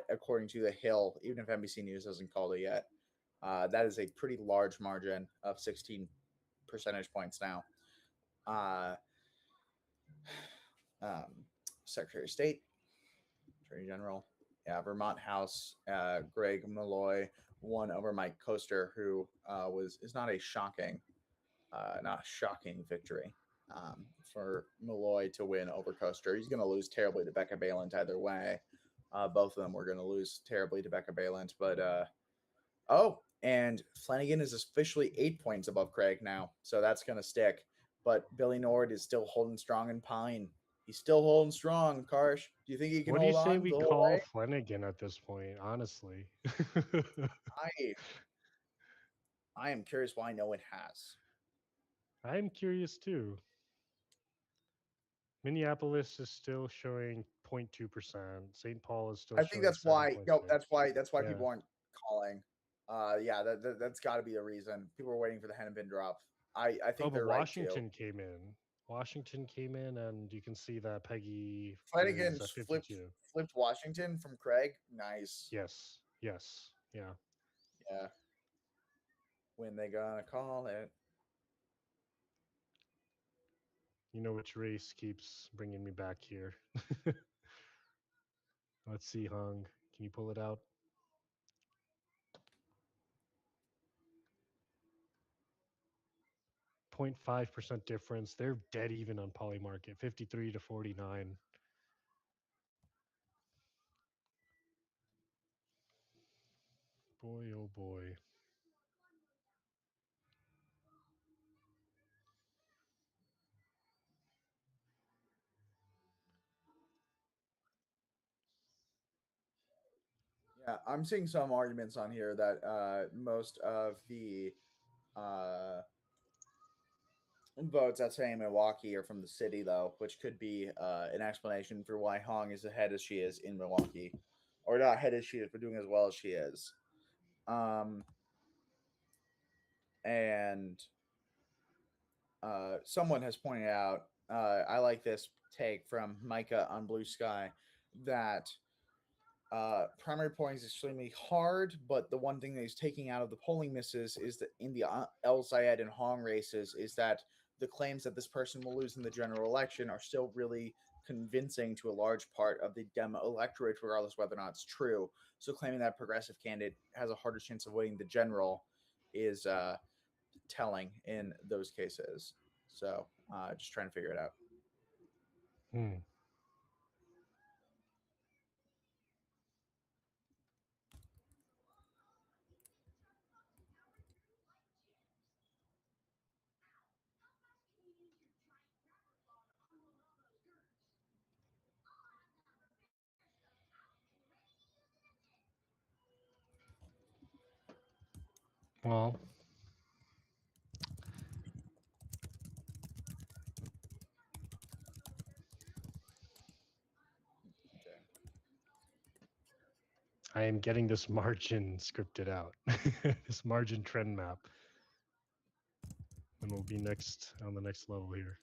S1: according to The Hill, even if NBC News hasn't called it yet. That is a pretty large margin of 16 percentage points now. Secretary of State, Attorney General, yeah, Vermont House, Greg Malloy won over Mike Coaster, who is not a shocking victory for Malloy to win over Coaster. He's going to lose terribly to Becca Balint either way. Both of them were going to lose terribly to Becca Balint, but and Flanagan is officially 8 points above Craig now, so that's going to stick. But Billy Nord is still holding strong in Pine. He's still holding strong, Karsh. Do you think he can
S4: what do you
S1: hold
S4: say
S1: on
S4: we
S1: the whole
S4: call
S1: way?
S4: Flanagan at this point? Honestly,
S1: I I am curious why no one has.
S4: I'm curious too. Minneapolis is still showing 0.2%. St. Paul is still
S1: I think
S4: showing
S1: that's why. No,
S4: 7.6.
S1: that's why
S4: Yeah.
S1: people aren't calling. Yeah, that's got to be the reason. People are waiting for the Hennepin drop. I
S4: Oh,
S1: think
S4: but
S1: they're right too.
S4: Washington came in. Washington came in, and you can see that Peggy
S1: Flanagan
S4: is at
S1: flipped
S4: 52.
S1: flipped Washington from Craig. Nice.
S4: Yes. Yes. Yeah.
S1: Yeah. When they gonna call it?
S4: You know which race keeps bringing me back here. Let's see, Hung. Can you pull it out? 0.5% difference. They're dead even on Polymarket, 53 to 49. Boy, oh boy.
S1: Yeah, I'm seeing some arguments on here that most of the votes that say Milwaukee are from the city, though, which could be an explanation for why Hong is ahead as she is in Milwaukee, or not ahead as she is, but doing as well as she is. And someone has pointed out, I like this take from Micah on Blue Sky, that primary polling is extremely hard, but the one thing that he's taking out of the polling misses is that in the El Zayed and Hong races is that the claims that this person will lose in the general election are still really convincing to a large part of the Dem electorate, regardless whether or not it's true. So claiming that progressive candidate has a harder chance of winning the general is telling in those cases. So just trying to figure it out.
S4: Hmm. Well, I am getting this margin scripted out, this margin trend map, and we'll be next on the next level here.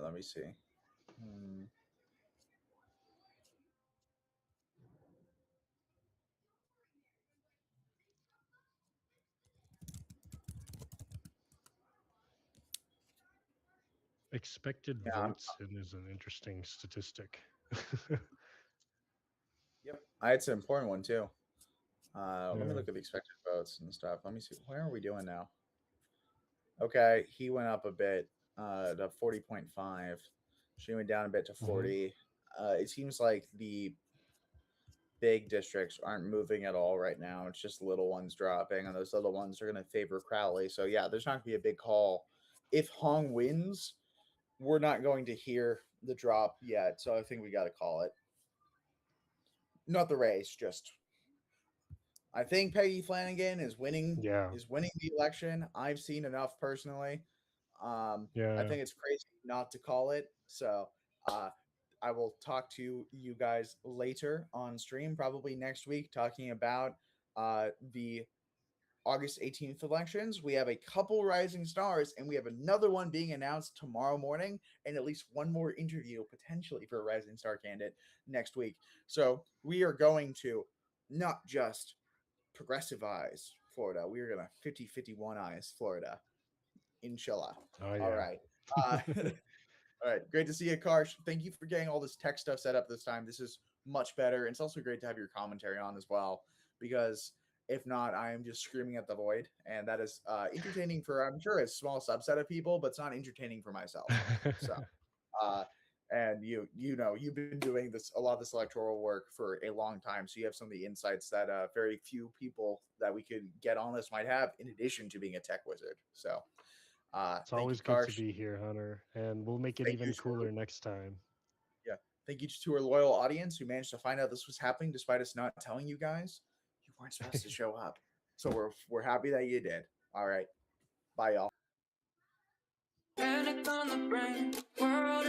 S1: Let me see.
S4: Expected
S1: Yeah,
S4: votes is an interesting statistic.
S1: Yep, it's an important one too. Let me
S4: Yeah.
S1: look at the expected votes and stuff. Let me see. Where are we doing now? Okay, he went up a bit to 40.5. She went down a bit to 40. It seems like the big districts aren't moving at all right now. It's just little ones dropping, and those little ones are going to favor Crowley. So yeah, there's not going to be a big call. If Hong wins, we're not going to hear the drop yet. So I think we got to call it. Not the race, just I think Peggy Flanagan is winning.
S4: Yeah.
S1: Is winning the election. I've seen enough personally. I
S4: Yeah.
S1: think it's crazy not to call it. So I will talk to you guys later on stream, probably next week, talking about the August 18th elections. We have a couple rising stars, and we have another one being announced tomorrow morning, and at least one more interview potentially for a rising star candidate next week. So we are going to not just progressive eyes Florida, we are going to 50-51 eyes Florida. Inshallah.
S4: Oh yeah.
S1: All right. All right. Great to see you, Karsh. Thank you for getting all this tech stuff set up this time. This is much better. And it's also great to have your commentary on as well, because if not, I am just screaming at the void. And that is entertaining for, I'm sure, a small subset of people, but it's not entertaining for myself. So, and you know, you've been doing a lot of this electoral work for a long time. So you have some of the insights that very few people that we could get on this might have, in addition to being a tech wizard. So,
S4: It's always good to be here, Hunter, and we'll make it even cooler next time.
S1: Yeah. Thank you to our loyal audience who managed to find out this was happening despite us not telling you guys. You weren't supposed to show up. So we're happy that you did. All right. Bye, y'all. Panic on the brain, world